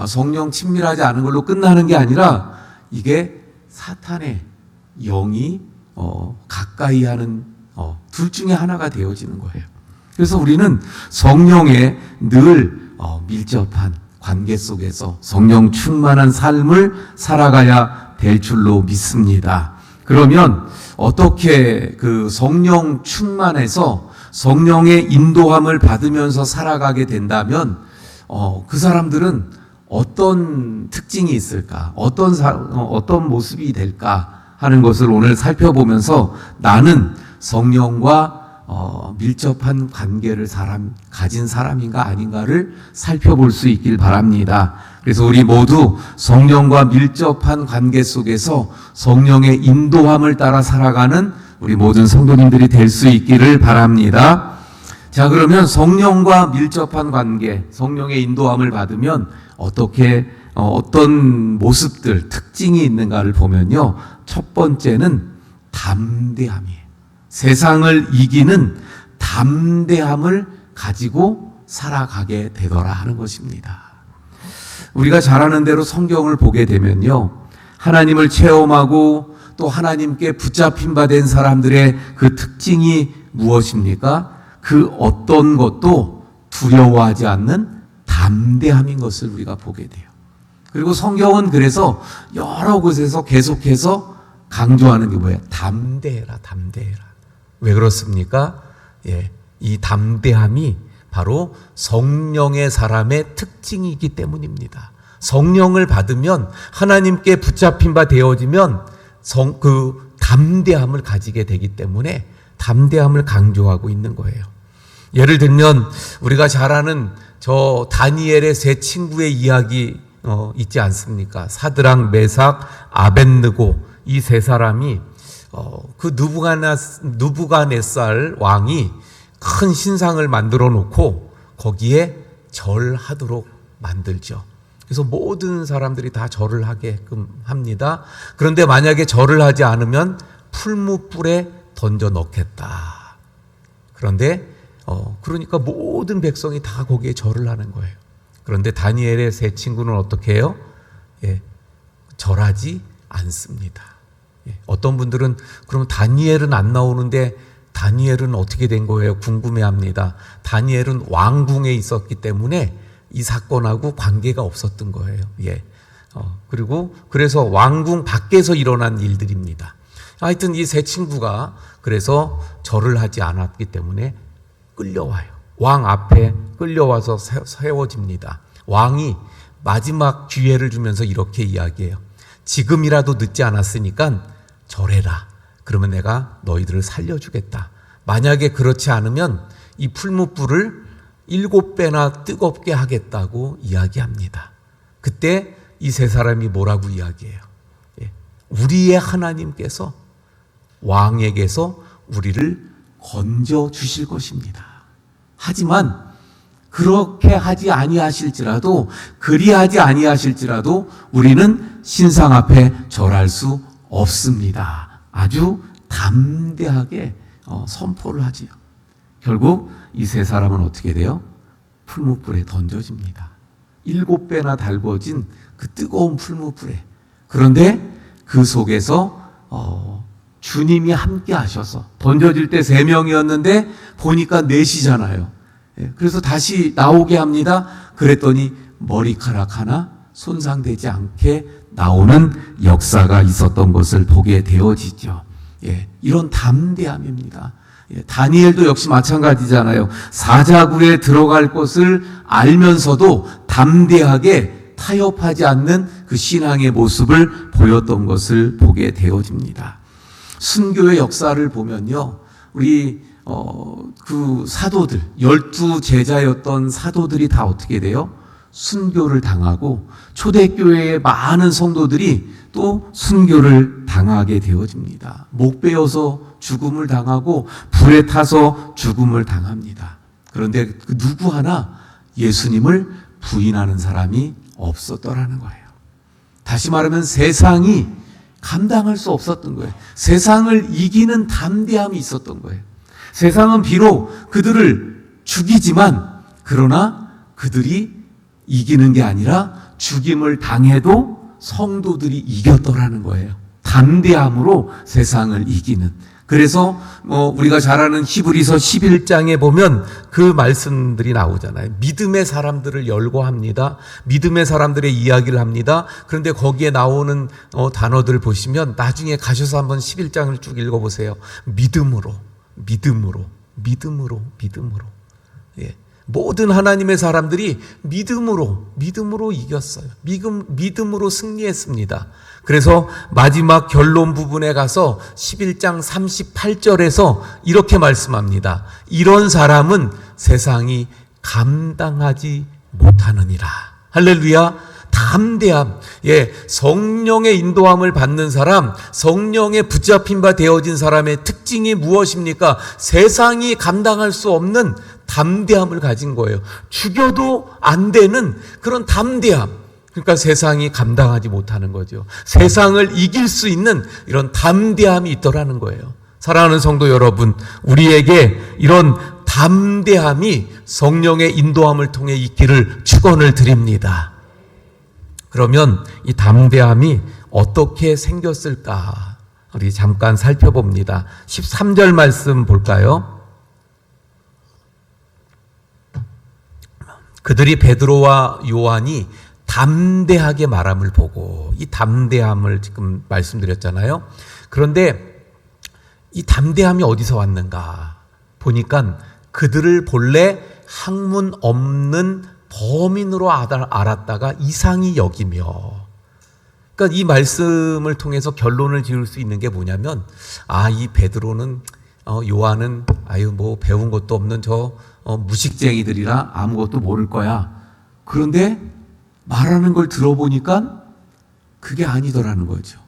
D: 성령 친밀하지 않은 걸로 끝나는 게 아니라 이게 사탄의 영이 가까이 하는 둘 중에 하나가 되어지는 거예요. 그래서 우리는 성령에 늘 밀접한 관계 속에서 성령 충만한 삶을 살아가야 될 줄로 믿습니다. 그러면 어떻게 그 성령 충만해서 성령의 인도함을 받으면서 살아가게 된다면 그 사람들은 어떤 특징이 있을까? 어떤 모습이 될까? 하는 것을 오늘 살펴보면서 나는 성령과 밀접한 관계를 가진 사람인가 아닌가를 살펴볼 수 있길 바랍니다. 그래서 우리 모두 성령과 밀접한 관계 속에서 성령의 인도함을 따라 살아가는 우리 모든 성도님들이 될 수 있기를 바랍니다. 자, 그러면 성령과 밀접한 관계, 성령의 인도함을 받으면 어떤 모습들, 특징이 있는가를 보면요. 첫 번째는 담대함이에요. 세상을 이기는 담대함을 가지고 살아가게 되더라 하는 것입니다. 우리가 잘 아는 대로 성경을 보게 되면요. 하나님을 체험하고 또 하나님께 붙잡힌 바 된 사람들의 그 특징이 무엇입니까? 그 어떤 것도 두려워하지 않는 담대함인 것을 우리가 보게 돼요. 그리고 성경은 그래서 여러 곳에서 계속해서 강조하는 게 뭐예요? 담대해라, 담대해라. 왜 그렇습니까? 예, 이 담대함이 바로 성령의 사람의 특징이기 때문입니다. 성령을 받으면 하나님께 붙잡힌 바 되어지면 그 담대함을 가지게 되기 때문에 담대함을 강조하고 있는 거예요. 예를 들면 우리가 잘 아는 저 다니엘의 세 친구의 이야기 있지 않습니까? 사드락, 메삭, 아벳느고 이 세 사람이 그 느부갓네살 왕이 큰 신상을 만들어 놓고 거기에 절하도록 만들죠. 그래서 모든 사람들이 다 절을 하게끔 합니다. 그런데 만약에 절을 하지 않으면 풀무불에 던져 넣겠다. 그런데 그러니까 모든 백성이 다 거기에 절을 하는 거예요. 그런데 다니엘의 세 친구는 어떻게 해요? 예, 절하지 않습니다. 예, 어떤 분들은 그럼 다니엘은 안 나오는데 다니엘은 어떻게 된 거예요? 궁금해합니다. 다니엘은 왕궁에 있었기 때문에 이 사건하고 관계가 없었던 거예요. 예. 그리고 그래서 왕궁 밖에서 일어난 일들입니다. 하여튼 이 세 친구가 그래서 절을 하지 않았기 때문에 끌려와요. 왕 앞에 끌려와서 세워집니다. 왕이 마지막 기회를 주면서 이렇게 이야기해요. 지금이라도 늦지 않았으니까 절해라. 그러면 내가 너희들을 살려주겠다. 만약에 그렇지 않으면 이 풀무불을 7배나 뜨겁게 하겠다고 이야기합니다. 그때 이 세 사람이 뭐라고 이야기해요? 예. 우리의 하나님께서 왕에게서 우리를 건져 주실 것입니다. 하지만 그렇게 하지 아니하실지라도 그리하지 아니하실지라도 우리는 신상 앞에 절할 수 없습니다. 아주 담대하게 선포를 하지요. 결국 이 세 사람은 어떻게 돼요? 풀무불에 던져집니다. 7배나 달궈진 그 뜨거운 풀무불에. 그런데 그 속에서 주님이 함께 하셔서 던져질 때 3명이었는데 보니까 4이잖아요. 그래서 다시 나오게 합니다. 그랬더니 머리카락 하나 손상되지 않게 나오는 역사가 있었던 것을 보게 되어지죠. 예, 이런 담대함입니다. 예, 다니엘도 역시 마찬가지잖아요. 사자굴에 들어갈 것을 알면서도 담대하게 타협하지 않는 그 신앙의 모습을 보였던 것을 보게 되어집니다. 순교의 역사를 보면요, 우리 그 사도들 12제자였던 사도들이 다 어떻게 돼요? 순교를 당하고 초대교회의 많은 성도들이 또 순교를 당하게 되어집니다. 목 베어서 죽음을 당하고 불에 타서 죽음을 당합니다. 그런데 그 누구 하나 예수님을 부인하는 사람이 없었더라는 거예요. 다시 말하면 세상이 감당할 수 없었던 거예요. 세상을 이기는 담대함이 있었던 거예요. 세상은 비록 그들을 죽이지만 그러나 그들이 이기는 게 아니라 죽임을 당해도 성도들이 이겼더라는 거예요. 담대함으로 세상을 이기는. 그래서 우리가 잘 아는 히브리서 11장에 보면 그 말씀들이 나오잖아요. 믿음의 사람들을 열거합니다. 믿음의 사람들의 이야기를 합니다. 그런데 거기에 나오는 단어들 보시면 나중에 가셔서 한번 11장을 쭉 읽어보세요. 믿음으로. 예. 모든 하나님의 사람들이 믿음으로 이겼어요. 믿음으로 승리했습니다. 그래서 마지막 결론 부분에 가서 11장 38절에서 이렇게 말씀합니다. 이런 사람은 세상이 감당하지 못하느니라. 할렐루야. 담대함, 예, 성령의 인도함을 받는 사람, 성령에 붙잡힌 바 되어진 사람의 특징이 무엇입니까? 세상이 감당할 수 없는 담대함을 가진 거예요. 죽여도 안 되는 그런 담대함. 그러니까 세상이 감당하지 못하는 거죠. 세상을 이길 수 있는 이런 담대함이 있더라는 거예요. 사랑하는 성도 여러분, 우리에게 이런 담대함이 성령의 인도함을 통해 있기를 축원을 드립니다. 그러면 이 담대함이 어떻게 생겼을까? 우리 잠깐 살펴봅니다. 13절 말씀 볼까요? 그들이 베드로와 요한이 담대하게 말함을 보고, 이 담대함을 지금 말씀드렸잖아요. 그런데 이 담대함이 어디서 왔는가 보니까 그들을 본래 학문 없는 범인으로 알았다가 이상히 여기며, 그러니까 이 말씀을 통해서 결론을 지을 수 있는 게 뭐냐면, 이 베드로는 요한은 뭐 배운 것도 없는 저 무식쟁이들이라 아무것도 모를 거야. 그런데 말하는 걸 들어보니까 그게 아니더라는 거죠.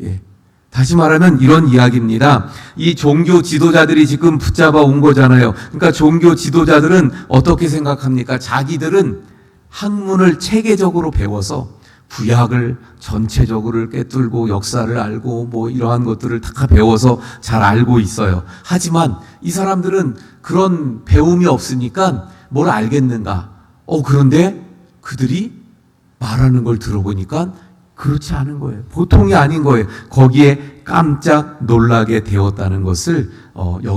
D: 예. 다시 말하면 이런 이야기입니다. 이 종교 지도자들이 지금 붙잡아 온 거잖아요. 그러니까 종교 지도자들은 어떻게 생각합니까? 자기들은 학문을 체계적으로 배워서 구약을 전체적으로 꿰뚫고 역사를 알고 뭐 이러한 것들을 다 배워서 잘 알고 있어요. 하지만 이 사람들은 그런 배움이 없으니까 뭘 알겠는가? 그런데 그들이 말하는 걸 들어보니까 그렇지 않은 거예요. 보통이 아닌 거예요. 거기에 깜짝 놀라게 되었다는 것을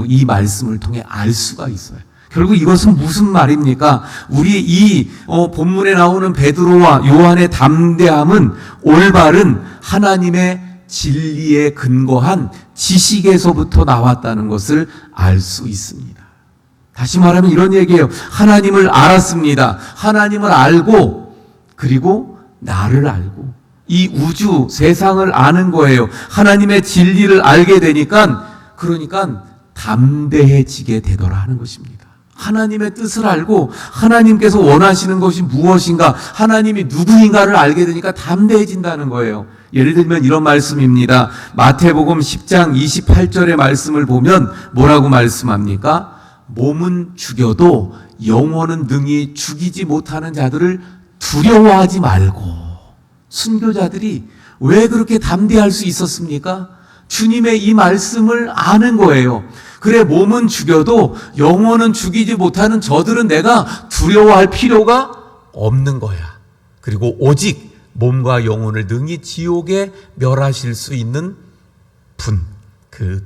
D: 이 말씀을 통해 알 수가 있어요. 결국 이것은 무슨 말입니까? 우리 이 본문에 나오는 베드로와 요한의 담대함은 올바른 하나님의 진리에 근거한 지식에서부터 나왔다는 것을 알 수 있습니다. 다시 말하면 이런 얘기예요. 하나님을 알았습니다. 하나님을 알고 그리고 나를 알고 이 우주 세상을 아는 거예요. 하나님의 진리를 알게 되니까 그러니까 담대해지게 되더라 하는 것입니다. 하나님의 뜻을 알고 하나님께서 원하시는 것이 무엇인가, 하나님이 누구인가를 알게 되니까 담대해진다는 거예요. 예를 들면 이런 말씀입니다. 마태복음 10장 28절의 말씀을 보면 뭐라고 말씀합니까? 몸은 죽여도 영혼은 능히 죽이지 못하는 자들을 두려워하지 말고. 순교자들이 왜 그렇게 담대할 수 있었습니까? 주님의 이 말씀을 아는 거예요. 그래, 몸은 죽여도 영혼은 죽이지 못하는 저들은 내가 두려워할 필요가 없는 거야. 그리고 오직 몸과 영혼을 능히 지옥에 멸하실 수 있는 분, 그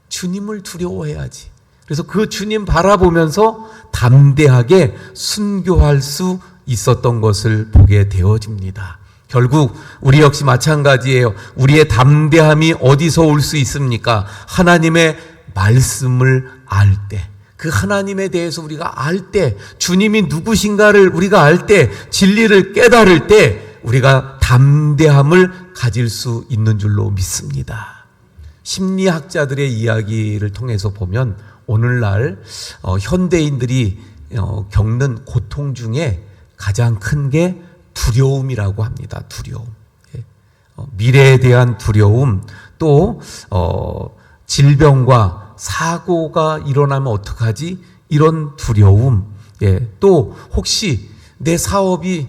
D: 주님을 두려워해야지. 그래서 그 주님 바라보면서 담대하게 순교할 수 있었던 것을 보게 되어집니다. 결국 우리 역시 마찬가지예요. 우리의 담대함이 어디서 올 수 있습니까? 하나님의 말씀을 알 때, 그 하나님에 대해서 우리가 알 때, 주님이 누구신가를 우리가 알 때, 진리를 깨달을 때 우리가 담대함을 가질 수 있는 줄로 믿습니다. 심리학자들의 이야기를 통해서 보면 오늘날 현대인들이 겪는 고통 중에 가장 큰 게 두려움이라고 합니다. 두려움. 미래에 대한 두려움, 또 질병과 사고가 일어나면 어떡하지? 이런 두려움. 또 혹시 내 사업이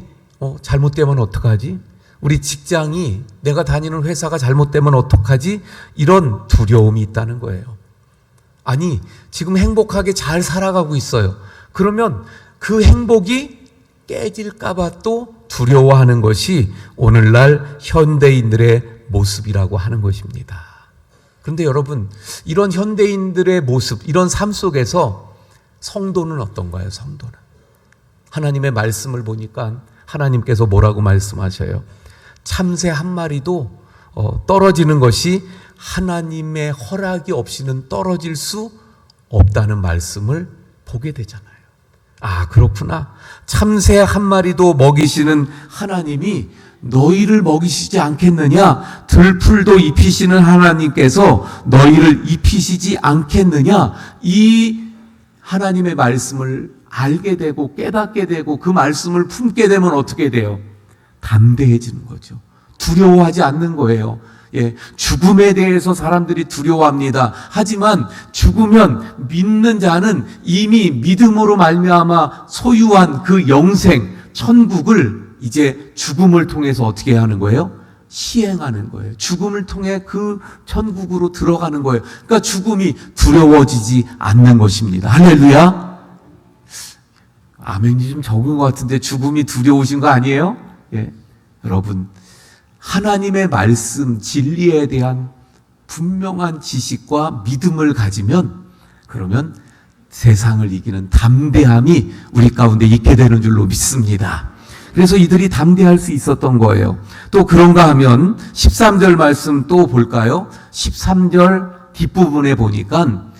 D: 잘못되면 어떡하지? 우리 직장이, 내가 다니는 회사가 잘못되면 어떡하지? 이런 두려움이 있다는 거예요. 아니, 지금 행복하게 잘 살아가고 있어요. 그러면 그 행복이 깨질까봐 또 두려워하는 것이 오늘날 현대인들의 모습이라고 하는 것입니다. 그런데 여러분, 이런 현대인들의 모습, 이런 삶 속에서 성도는 어떤가요? 성도는 하나님의 말씀을 보니까 하나님께서 뭐라고 말씀하셔요? 참새 한 마리도 떨어지는 것이 하나님의 허락이 없이는 떨어질 수 없다는 말씀을 보게 되잖아요. 아, 그렇구나. 참새 한 마리도 먹이시는 하나님이 너희를 먹이시지 않겠느냐? 들풀도 입히시는 하나님께서 너희를 입히시지 않겠느냐? 이 하나님의 말씀을 알게 되고 깨닫게 되고 그 말씀을 품게 되면 어떻게 돼요? 담대해지는 거죠. 두려워하지 않는 거예요. 죽음에 대해서 사람들이 두려워합니다. 하지만 죽으면 믿는 자는 이미 믿음으로 말미암아 소유한 그 영생, 천국을 이제 죽음을 통해서 어떻게 하는 거예요? 시행하는 거예요. 죽음을 통해 그 천국으로 들어가는 거예요. 그러니까 죽음이 두려워지지 않는 것입니다. 할렐루야. 아멘이 좀 적은 것 같은데 죽음이 두려우신 거 아니에요? 여러분, 하나님의 말씀, 진리에 대한 분명한 지식과 믿음을 가지면 그러면 세상을 이기는 담대함이 우리 가운데 있게 되는 줄로 믿습니다. 그래서 이들이 담대할 수 있었던 거예요. 또 그런가 하면 13절 말씀 또 볼까요? 13절 뒷부분에 보니까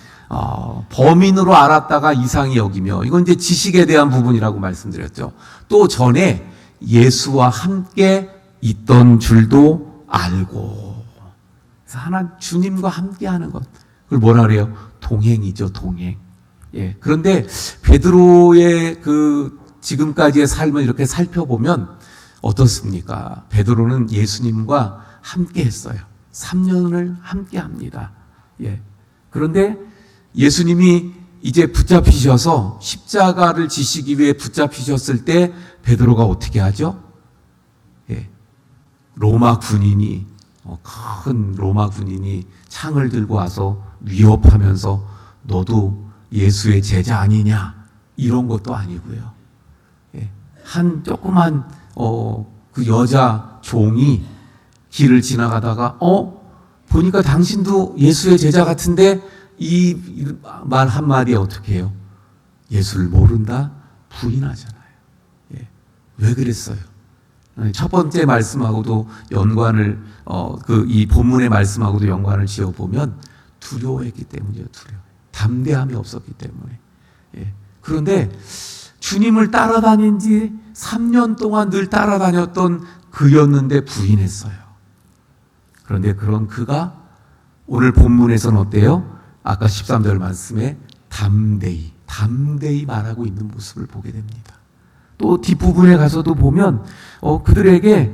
D: 범인으로 알았다가 이상히 여기며, 이건 이제 지식에 대한 부분이라고 말씀드렸죠. 또 전에 예수와 함께 있던 줄도 알고. 그래서 주님과 함께 하는 것, 그걸 뭐라 그래요? 동행이죠, 동행. 그런데 베드로의 그 지금까지의 삶을 이렇게 살펴보면 어떻습니까? 베드로는 예수님과 함께 했어요. 3년을 함께 합니다. 그런데 예수님이 이제 붙잡히셔서 십자가를 지시기 위해 붙잡히셨을 때 베드로가 어떻게 하죠? 로마 군인이, 큰 로마 군인이 창을 들고 와서 위협하면서 너도 예수의 제자 아니냐? 이런 것도 아니고요. 한 조그만 그 여자 종이 길을 지나가다가 보니까 당신도 예수의 제자 같은데 이 말 한마디에 어떻게 해요? 예수를 모른다? 부인하잖아요. 예. 왜 그랬어요? 첫 번째 말씀하고도 연관을 이 본문의 말씀하고도 연관을 지어 보면 두려워했기 때문이에요. 담대함이 없었기 때문에. 예. 그런데 주님을 따라다닌 지 3년 동안 늘 따라다녔던 그였는데 부인했어요. 그런데 그런 그가 오늘 본문에서는 어때요? 아까 13절 말씀에 담대히 말하고 있는 모습을 보게 됩니다. 또 뒷부분에 가서도 보면 그들에게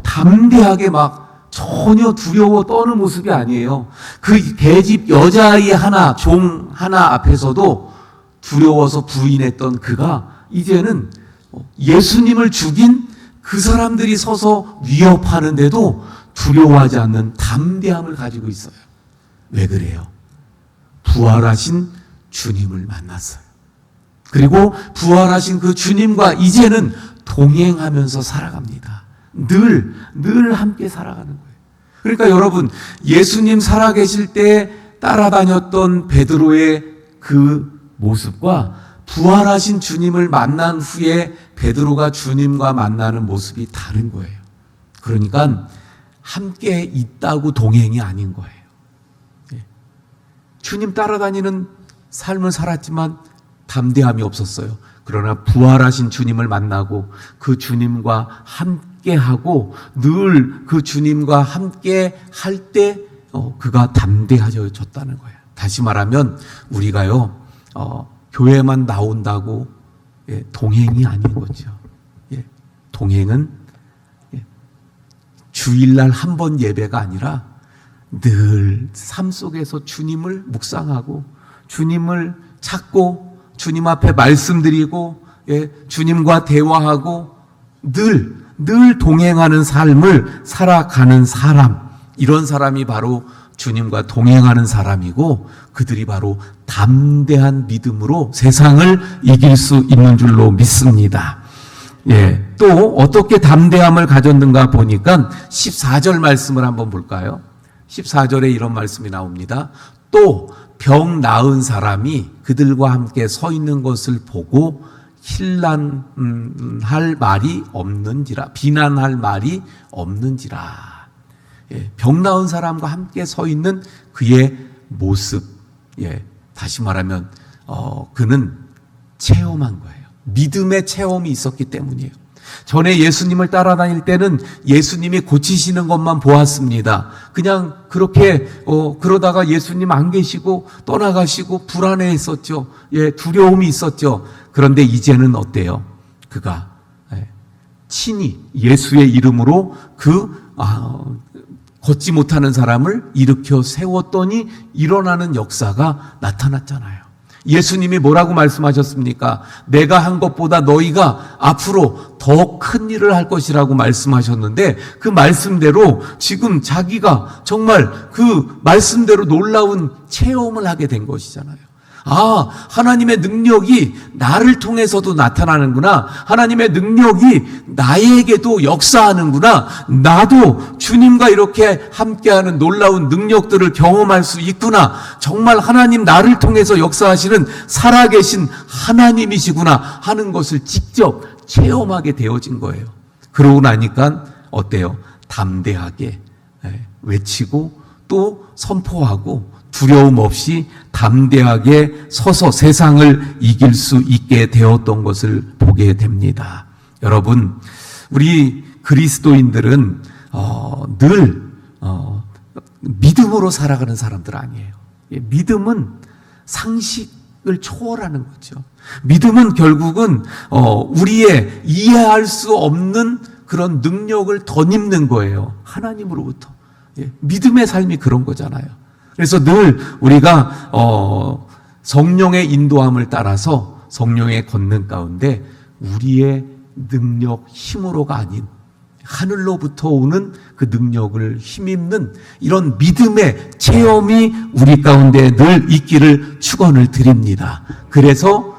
D: 담대하게 막 전혀 두려워 떠는 모습이 아니에요. 그 계집 여자아이 하나, 종 하나 앞에서도 두려워서 부인했던 그가 이제는 예수님을 죽인 그 사람들이 서서 위협하는데도 두려워하지 않는 담대함을 가지고 있어요. 왜 그래요? 부활하신 주님을 만났어요. 그리고 부활하신 그 주님과 이제는 동행하면서 살아갑니다. 늘 함께 살아가는 거예요. 그러니까 여러분, 예수님 살아계실 때 따라다녔던 베드로의 그 모습과 부활하신 주님을 만난 후에 베드로가 주님과 만나는 모습이 다른 거예요. 그러니까 함께 있다고 동행이 아닌 거예요. 주님 따라다니는 삶을 살았지만 담대함이 없었어요. 그러나 부활하신 주님을 만나고 그 주님과 함께하고 늘 그 주님과 함께 할 때 그가 담대해졌다는 거예요. 다시 말하면 우리가요 교회만 나온다고 동행이 아닌 거죠. 동행은 주일날 한 번 예배가 아니라 늘 삶 속에서 주님을 묵상하고 주님을 찾고 주님 앞에 말씀드리고 주님과 대화하고 늘 동행하는 삶을 살아가는 사람, 이런 사람이 바로 주님과 동행하는 사람이고 그들이 바로 담대한 믿음으로 세상을 이길 수 있는 줄로 믿습니다. 또 어떻게 담대함을 가졌는가 보니까 14절 말씀을 한번 볼까요? 14절에 이런 말씀이 나옵니다. 또 병 나은 사람이 그들과 함께 서 있는 것을 보고 힐난할 말이 없는지라, 비난할 말이 없는지라. 병 나은 사람과 함께 서 있는 그의 모습, 다시 말하면 그는 체험한 거예요. 믿음의 체험이 있었기 때문이에요. 전에 예수님을 따라다닐 때는 예수님이 고치시는 것만 보았습니다. 그냥 그렇게 그러다가 예수님 안 계시고 떠나가시고 불안해했었죠. 두려움이 있었죠. 그런데 이제는 어때요? 그가 친히 예수의 이름으로 걷지 못하는 사람을 일으켜 세웠더니 일어나는 역사가 나타났잖아요. 예수님이 뭐라고 말씀하셨습니까? 내가 한 것보다 너희가 앞으로 더 큰 일을 할 것이라고 말씀하셨는데 그 말씀대로 지금 자기가 정말 그 말씀대로 놀라운 체험을 하게 된 것이잖아요. 하나님의 능력이 나를 통해서도 나타나는구나. 하나님의 능력이 나에게도 역사하는구나. 나도 주님과 이렇게 함께하는 놀라운 능력들을 경험할 수 있구나. 정말 하나님 나를 통해서 역사하시는 살아계신 하나님이시구나 하는 것을 직접 체험하게 되어진 거예요. 그러고 나니까 어때요? 담대하게 외치고 또 선포하고 두려움 없이 담대하게 서서 세상을 이길 수 있게 되었던 것을 보게 됩니다. 여러분, 우리 그리스도인들은 늘 믿음으로 살아가는 사람들 아니에요. 믿음은 상식을 초월하는 거죠. 믿음은 결국은 우리의 이해할 수 없는 그런 능력을 덧입는 거예요. 하나님으로부터. 믿음의 삶이 그런 거잖아요. 그래서 늘 우리가 성령의 인도함을 따라서 성령의 권능 가운데 우리의 능력, 힘으로가 아닌 하늘로부터 오는 그 능력을 힘입는 이런 믿음의 체험이 우리 가운데 늘 있기를 축원을 드립니다. 그래서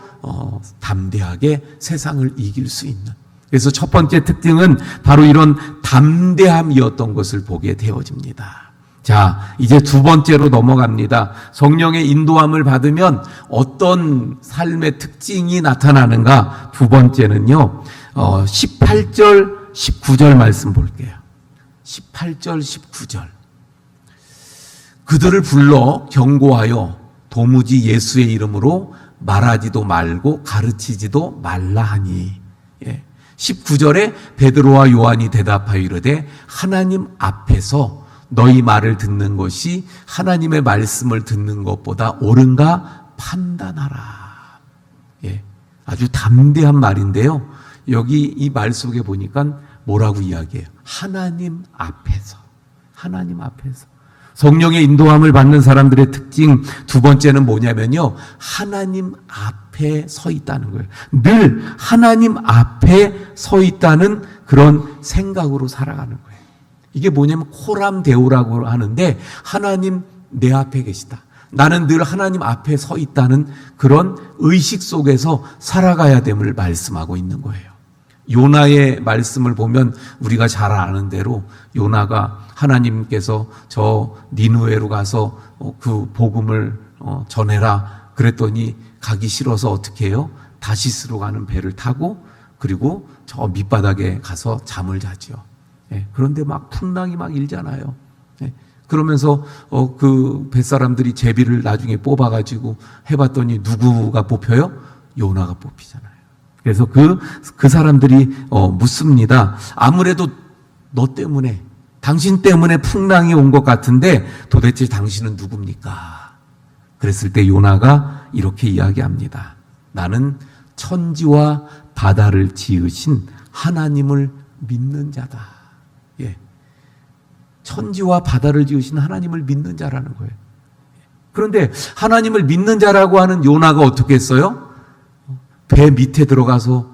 D: 담대하게 세상을 이길 수 있는 그래서 첫 번째 특징은 바로 이런 담대함이었던 것을 보게 되어집니다. 자, 이제 두 번째로 넘어갑니다. 성령의 인도함을 받으면 어떤 삶의 특징이 나타나는가? 두 번째는요, 18절, 19절 말씀 볼게요. 18절, 19절. 그들을 불러 경고하여 도무지 예수의 이름으로 말하지도 말고 가르치지도 말라 하니. 19절에 베드로와 요한이 대답하여 이르되 하나님 앞에서 너희 말을 듣는 것이 하나님의 말씀을 듣는 것보다 옳은가 판단하라. 아주 담대한 말인데요. 여기 이 말 속에 보니까 뭐라고 이야기해요? 하나님 앞에서. 하나님 앞에서. 성령의 인도함을 받는 사람들의 특징 두 번째는 뭐냐면요. 하나님 앞에 서 있다는 거예요. 늘 하나님 앞에 서 있다는 그런 생각으로 살아가는 거예요. 이게 뭐냐면 코람데오라고 하는데 하나님 내 앞에 계시다. 나는 늘 하나님 앞에 서 있다는 그런 의식 속에서 살아가야 됨을 말씀하고 있는 거예요. 요나의 말씀을 보면 우리가 잘 아는 대로 요나가 하나님께서 저 니누에로 가서 그 복음을 전해라 그랬더니 가기 싫어서 어떻게 해요? 다시스로 가는 배를 타고 그리고 저 밑바닥에 가서 잠을 자지요. 그런데 막 풍랑이 막 일잖아요. 그러면서 그 뱃사람들이 제비를 나중에 뽑아가지고 해봤더니 누구가 뽑혀요? 요나가 뽑히잖아요. 그래서 그 사람들이 묻습니다. 아무래도 너 때문에, 당신 때문에 풍랑이 온 것 같은데 도대체 당신은 누굽니까? 그랬을 때 요나가 이렇게 이야기합니다. 나는 천지와 바다를 지으신 하나님을 믿는 자다. 천지와 바다를 지으신 하나님을 믿는 자라는 거예요. 그런데 하나님을 믿는 자라고 하는 요나가 어떻게 했어요? 배 밑에 들어가서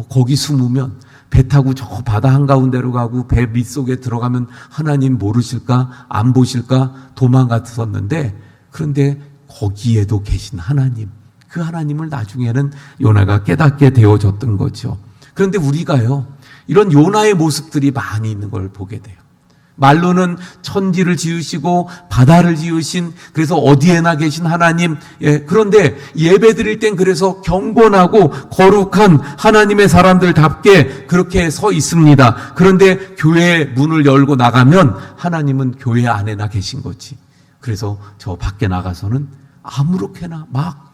D: 거기 숨으면 배 타고 저 바다 한가운데로 가고 배 밑속에 들어가면 하나님 모르실까? 안 보실까? 도망갔었는데 그런데 거기에도 계신 하나님, 그 하나님을 나중에는 요나가 깨닫게 되어졌던 거죠. 그런데 우리가요, 이런 요나의 모습들이 많이 있는 걸 보게 돼요. 말로는 천지를 지으시고 바다를 지으신 그래서 어디에나 계신 하나님. 그런데 예배 드릴 땐 그래서 경건하고 거룩한 하나님의 사람들답게 그렇게 서 있습니다. 그런데 교회 문을 열고 나가면 하나님은 교회 안에나 계신 거지. 그래서 저 밖에 나가서는 아무렇게나 막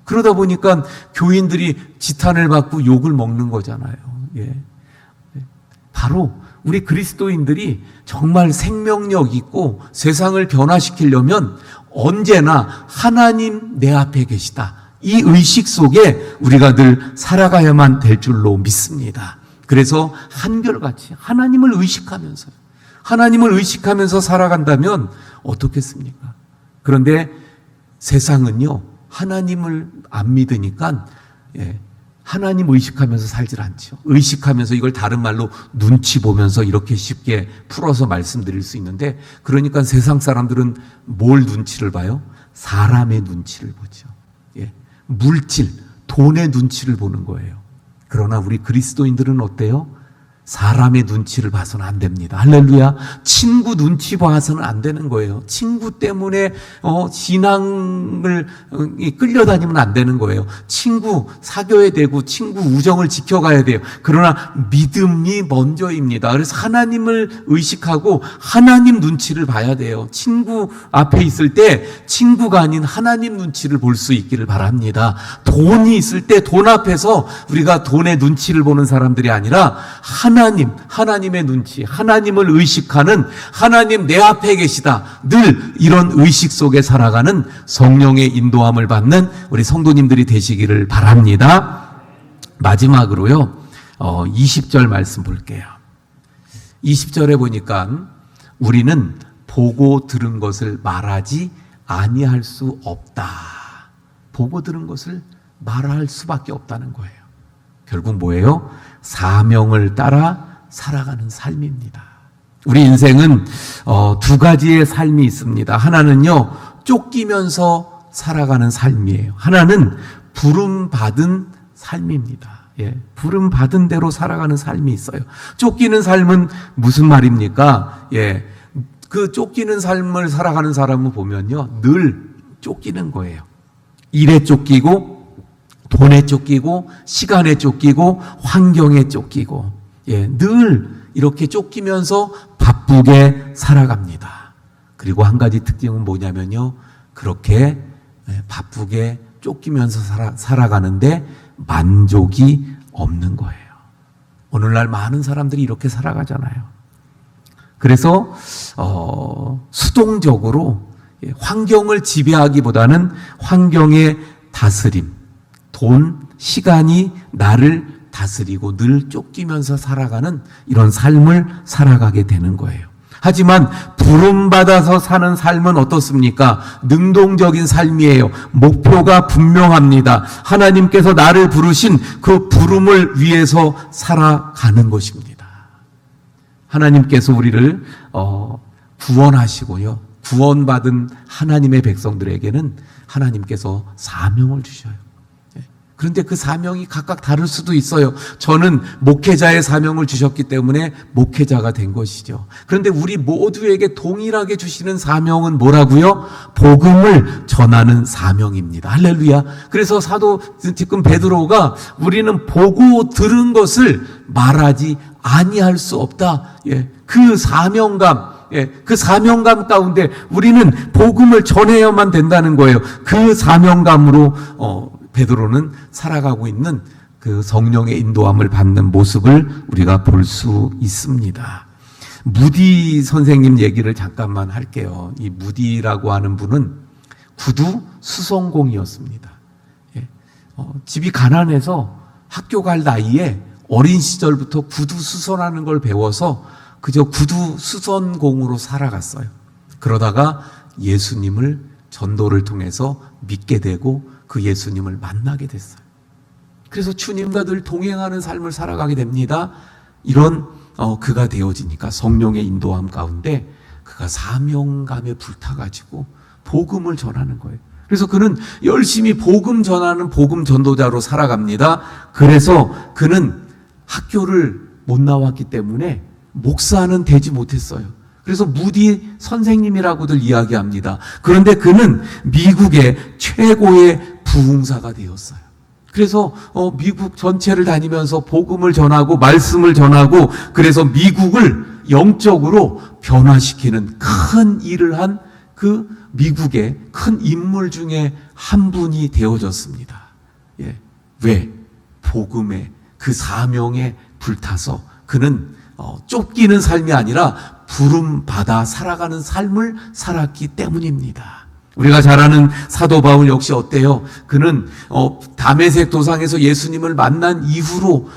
D: 그러다 보니까 교인들이 지탄을 받고 욕을 먹는 거잖아요. 바로 우리 그리스도인들이 정말 생명력 있고 세상을 변화시키려면 언제나 하나님 내 앞에 계시다. 이 의식 속에 우리가 늘 살아가야만 될 줄로 믿습니다. 그래서 한결같이 하나님을 의식하면서 살아간다면 어떻겠습니까? 그런데 세상은요, 하나님을 안 믿으니까 하나님 의식하면서 살질 않죠. 의식하면서 이걸 다른 말로 눈치 보면서 이렇게 쉽게 풀어서 말씀드릴 수 있는데 그러니까 세상 사람들은 뭘 눈치를 봐요? 사람의 눈치를 보죠. 물질, 돈의 눈치를 보는 거예요. 그러나 우리 그리스도인들은 어때요? 사람의 눈치를 봐서는 안 됩니다. 할렐루야. 친구 눈치 봐서는 안 되는 거예요. 친구 때문에 신앙을 끌려다니면 안 되는 거예요. 친구 사귀어야 되고 친구 우정을 지켜가야 돼요. 그러나 믿음이 먼저입니다. 그래서 하나님을 의식하고 하나님 눈치를 봐야 돼요. 친구 앞에 있을 때 친구가 아닌 하나님 눈치를 볼 수 있기를 바랍니다. 돈이 있을 때 돈 앞에서 우리가 돈의 눈치를 보는 사람들이 아니라 하나님의 눈치, 하나님을 의식하는 하나님 내 앞에 계시다. 늘 이런 의식 속에 살아가는 성령의 인도함을 받는 우리 성도님들이 되시기를 바랍니다. 마지막으로요, 20절 말씀 볼게요. 20절에 보니까 우리는 보고 들은 것을 말하지 아니할 수 없다. 보고 들은 것을 말할 수밖에 없다는 거예요. 결국 뭐예요? 사명을 따라 살아가는 삶입니다. 우리 인생은 두 가지의 삶이 있습니다. 하나는요, 쫓기면서 살아가는 삶이에요. 하나는 부름받은 삶입니다. 예, 부름 받은 대로 살아가는 삶이 있어요. 쫓기는 삶은 무슨 말입니까? 예, 그 쫓기는 삶을 살아가는 사람을 보면요, 늘 쫓기는 거예요. 일에 쫓기고, 돈에 쫓기고, 시간에 쫓기고, 환경에 쫓기고, 예, 늘 이렇게 쫓기면서 바쁘게 살아갑니다. 그리고 한 가지 특징은 뭐냐면요, 그렇게 바쁘게 쫓기면서 살아가는데 만족이 없는 거예요. 오늘날 많은 사람들이 이렇게 살아가잖아요. 그래서 수동적으로 환경을 지배하기보다는 환경의 다스림, 돈, 시간이 나를 다스리고 늘 쫓기면서 살아가는 이런 삶을 살아가게 되는 거예요. 하지만 부름받아서 사는 삶은 어떻습니까? 능동적인 삶이에요. 목표가 분명합니다. 하나님께서 나를 부르신 그 부름을 위해서 살아가는 것입니다. 하나님께서 우리를 구원하시고요, 구원받은 하나님의 백성들에게는 하나님께서 사명을 주셔요. 그런데 그 사명이 각각 다를 수도 있어요. 저는 목회자의 사명을 주셨기 때문에 목회자가 된 것이죠. 그런데 우리 모두에게 동일하게 주시는 사명은 뭐라고요? 복음을 전하는 사명입니다. 할렐루야. 그래서 사도 지금 베드로가 우리는 보고 들은 것을 말하지 아니할 수 없다. 예, 그 사명감, 그 사명감 가운데 우리는 복음을 전해야만 된다는 거예요. 그 사명감으로 베드로는 살아가고 있는 그 성령의 인도함을 받는 모습을 우리가 볼 수 있습니다. 무디 선생님 얘기를 잠깐만 할게요. 이 무디라고 하는 분은 구두 수선공이었습니다. 집이 가난해서 학교 갈 나이에 어린 시절부터 구두 수선하는 걸 배워서 그저 구두 수선공으로 살아갔어요. 그러다가 예수님을 전도를 통해서 믿게 되고 그 예수님을 만나게 됐어요. 그래서 주님과 늘 동행하는 삶을 살아가게 됩니다. 이런 그가 되어지니까 성령의 인도함 가운데 그가 사명감에 불타가지고 복음을 전하는 거예요. 그래서 그는 열심히 복음 전하는 복음 전도자로 살아갑니다. 그래서 그는 학교를 못 나왔기 때문에 목사는 되지 못했어요. 그래서 무디 선생님이라고들 이야기합니다. 그런데 그는 미국의 최고의 부흥사가 되었어요. 그래서 미국 전체를 다니면서 복음을 전하고 말씀을 전하고 그래서 미국을 영적으로 변화시키는 큰 일을 한 그 미국의 큰 인물 중에 한 분이 되어졌습니다. 예. 왜? 복음의 그 사명에 불타서 그는 쫓기는 삶이 아니라 부름 받아 살아가는 삶을 살았기 때문입니다. 우리가 잘 아는 사도 바울 역시 어때요? 그는 다메섹 도상에서 예수님을 만난 이후로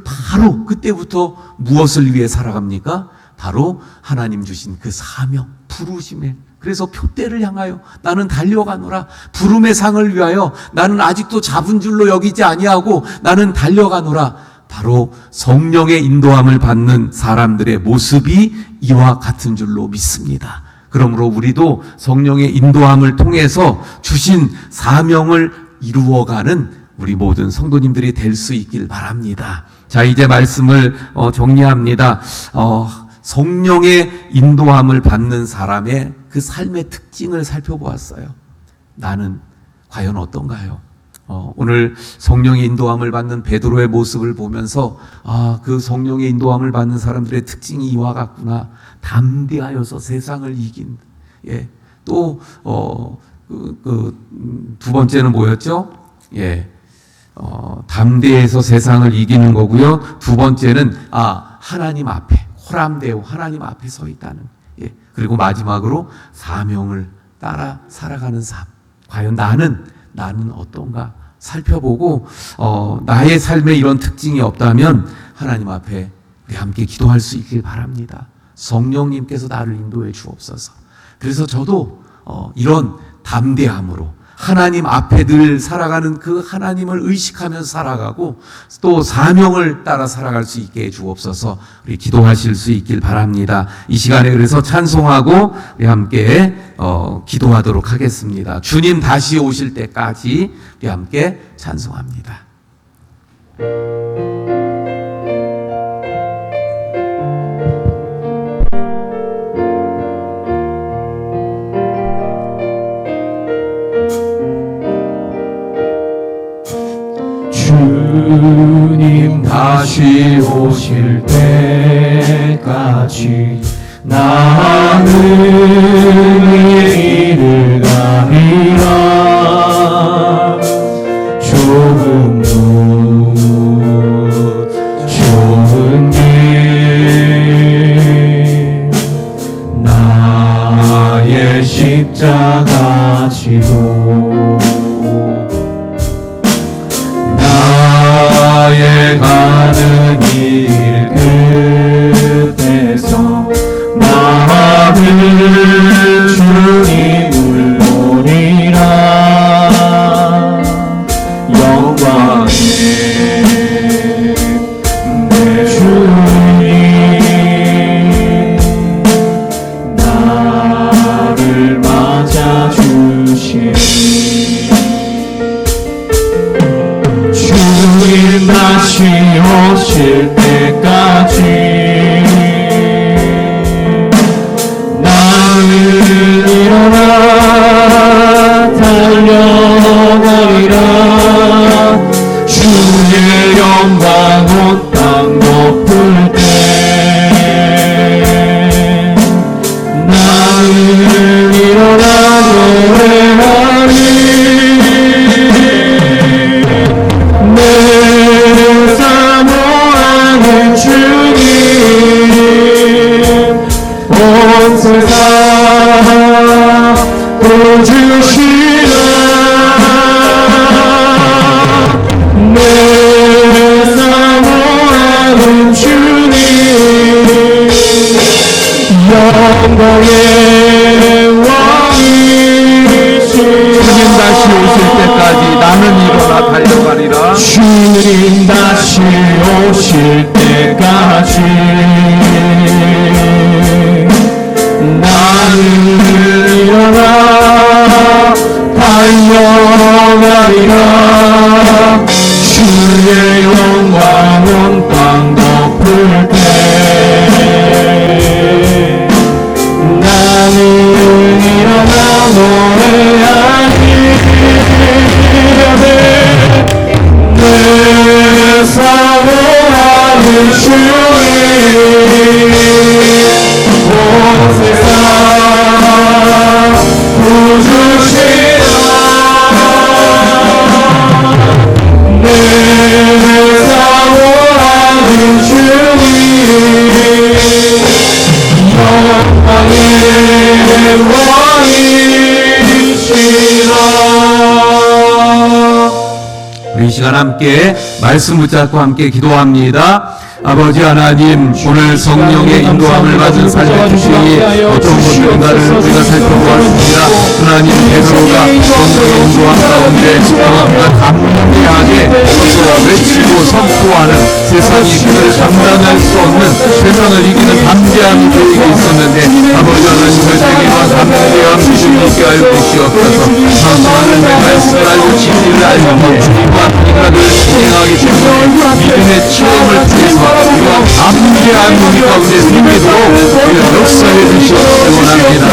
D: 바로 그때부터 무엇을 위해 살아갑니까? 바로 하나님 주신 그 사명, 부르심에. 그래서 표대를 향하여 나는 달려가노라. 부름의 상을 위하여 나는 아직도 잡은 줄로 여기지 아니하고 나는 달려가노라. 바로 성령의 인도함을 받는 사람들의 모습이 이와 같은 줄로 믿습니다. 그러므로 우리도 성령의 인도함을 통해서 주신 사명을 이루어가는 우리 모든 성도님들이 될 수 있길 바랍니다. 자, 이제 말씀을 정리합니다. 성령의 인도함을 받는 사람의 그 삶의 특징을 살펴보았어요. 나는 과연 어떤가요? 오늘 성령의 인도함을 받는 베드로의 모습을 보면서 그 성령의 인도함을 받는 사람들의 특징이 이와 같구나. 담대하여서 세상을 이긴. 예. 또 두 번째는 뭐였죠? 예. 담대해서 세상을 이기는 거고요. 두 번째는 하나님 앞에 호람되어 하나님 앞에 서 있다는. 예. 그리고 마지막으로 사명을 따라 살아가는 삶. 과연 나는 어떤가 살펴보고 나의 삶에 이런 특징이 없다면 하나님 앞에 우리 함께 기도할 수 있길 바랍니다. 성령님께서 나를 인도해 주옵소서. 그래서 저도 이런 담대함으로 하나님 앞에 늘 살아가는 그 하나님을 의식하면서 살아가고 또 사명을 따라 살아갈 수 있게 해 주옵소서. 우리 기도하실 수 있길 바랍니다. 이 시간에 그래서 찬송하고 우리 함께 기도하도록 하겠습니다. 주님 다시 오실 때까지 우리 함께 찬송합니다.
A: 주님 다시 오실 때까지 나는 이를 가리라. 좁은 문 좁은 길 나의 십자가 지고 나의 가는 길 끝에서 나를 주님을 보리라. 영광의 내 주님 나를 맞아주시니 주님 다시 오실 때까지 나는 일어나 달려가리라. 주의 영광 온 땅 덮을 때 나는 일어나 노래하리. 내 사모하는 주님 온 세상 보여주시라. 내 사모하는 주님 영광의 왕이시라.
D: 주님 다시 오실 때까지 나는 일어나 달려가리라.
A: 주님 다시 오실 때까지 나는 일어나 달려가리라. 주의 영광 온 땅 덮을 때 나는 일어나 노래하리. 내 사모하는 주님 온 세상 부주시라. 내 사모하는 주님 영광의 왕이시라.
D: 우리 이 시간 함께 말씀 붙잡고 함께 기도합니다. 아버지 하나님, 오늘 성령의 인도함을 받은 삶의 특징이 어떤 것인가를 우리가 살펴보았습니다. 하나님, 베드로가 성령의 인도함 가운데 우리가 담대하게 외치고 선포하는 세상이 그를 감당할 수 없는 세상을 이기는 담대함이 저에게 있었는데 아버지 하나님, 저에게와 담대함 주님께 있게 하여 주시옵소서. 하나님의 말씀을 알고 진리를 알고 주님과 인간을 진행하기 때문에 믿음의 체험을 통해서 이와 담대한 우리 가운데 생기도록 역사해 주시옵기를 원합니다.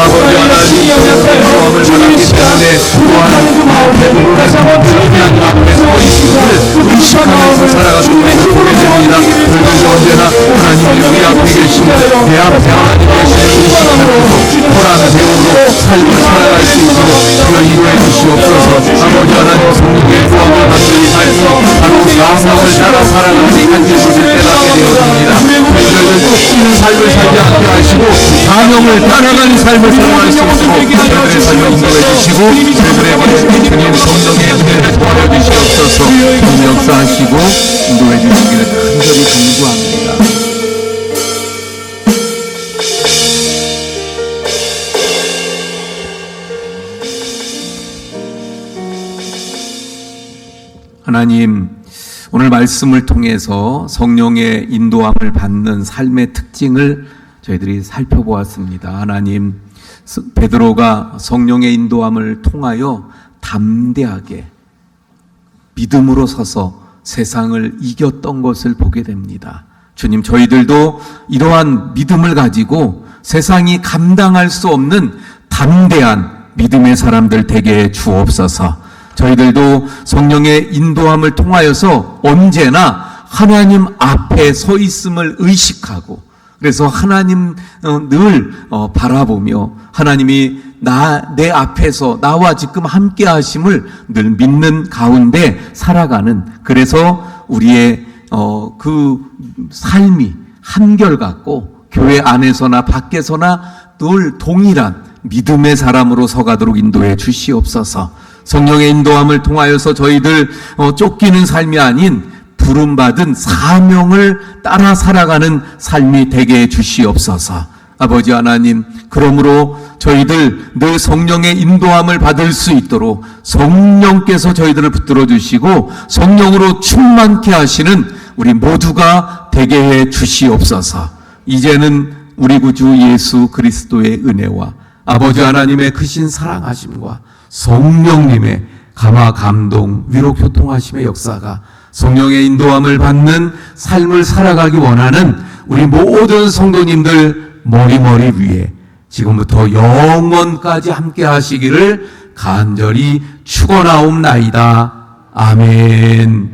D: 아버지 하나님, 성령의 도움을 받았기 때문에 또한 베드로의 그냥 앞에 서 있음을 의식하면서 살아가는 우리를 보게 됩니다. 그래서 언제나 하나님이 우리 앞에 계시고 내 앞에 하나님 계시는 의식하면서 호라는 배우로 삶을 살아갈 수 있도록 주여 인도해 주시옵소서. 아버지 하나님, 성령의 도움을 받는 이 삶이 바로 사명을 따라 살아가는 간절히 깨닫게 되었습니다. 저희들은 쫓기는 삶을 살지 않게 하시고 사명을 따라가는 삶을 살아갈 수 있도록 저희들의 삶을 인도해 주시고 저희들에게 주님 성령의 은혜를 도와줘 주시옵소서. 역사하시고 인도해 주시기를 간절히 간구합니다. 하나님, 오늘 말씀을 통해서 성령의 인도함을 받는 삶의 특징을 저희들이 살펴보았습니다. 하나님, 베드로가 성령의 인도함을 통하여 담대하게 믿음으로 서서 세상을 이겼던 것을 보게 됩니다. 주님, 저희들도 이러한 믿음을 가지고 세상이 감당할 수 없는 담대한 믿음의 사람들 되게 주옵소서. 저희들도 성령의 인도함을 통하여서 언제나 하나님 앞에 서 있음을 의식하고, 그래서 하나님 늘 바라보며 하나님이 내 앞에서 나와 지금 함께 하심을 늘 믿는 가운데 살아가는, 그래서 우리의 그 삶이 한결같고 교회 안에서나 밖에서나 늘 동일한 믿음의 사람으로 서가도록 인도해 주시옵소서. 성령의 인도함을 통하여서 저희들 쫓기는 삶이 아닌 부름받은 사명을 따라 살아가는 삶이 되게 해 주시옵소서. 아버지 하나님, 그러므로 저희들 늘 성령의 인도함을 받을 수 있도록 성령께서 저희들을 붙들어 주시고 성령으로 충만케 하시는 우리 모두가 되게 해 주시옵소서. 이제는 우리 구주 예수 그리스도의 은혜와 아버지 하나님의 크신 사랑하심과 성령님의 감화 감동 위로 교통하심의 역사가 성령의 인도함을 받는 삶을 살아가기 원하는 우리 모든 성도님들 머리머리 위에 지금부터 영원까지 함께 하시기를 간절히 축원하옵나이다. 아멘.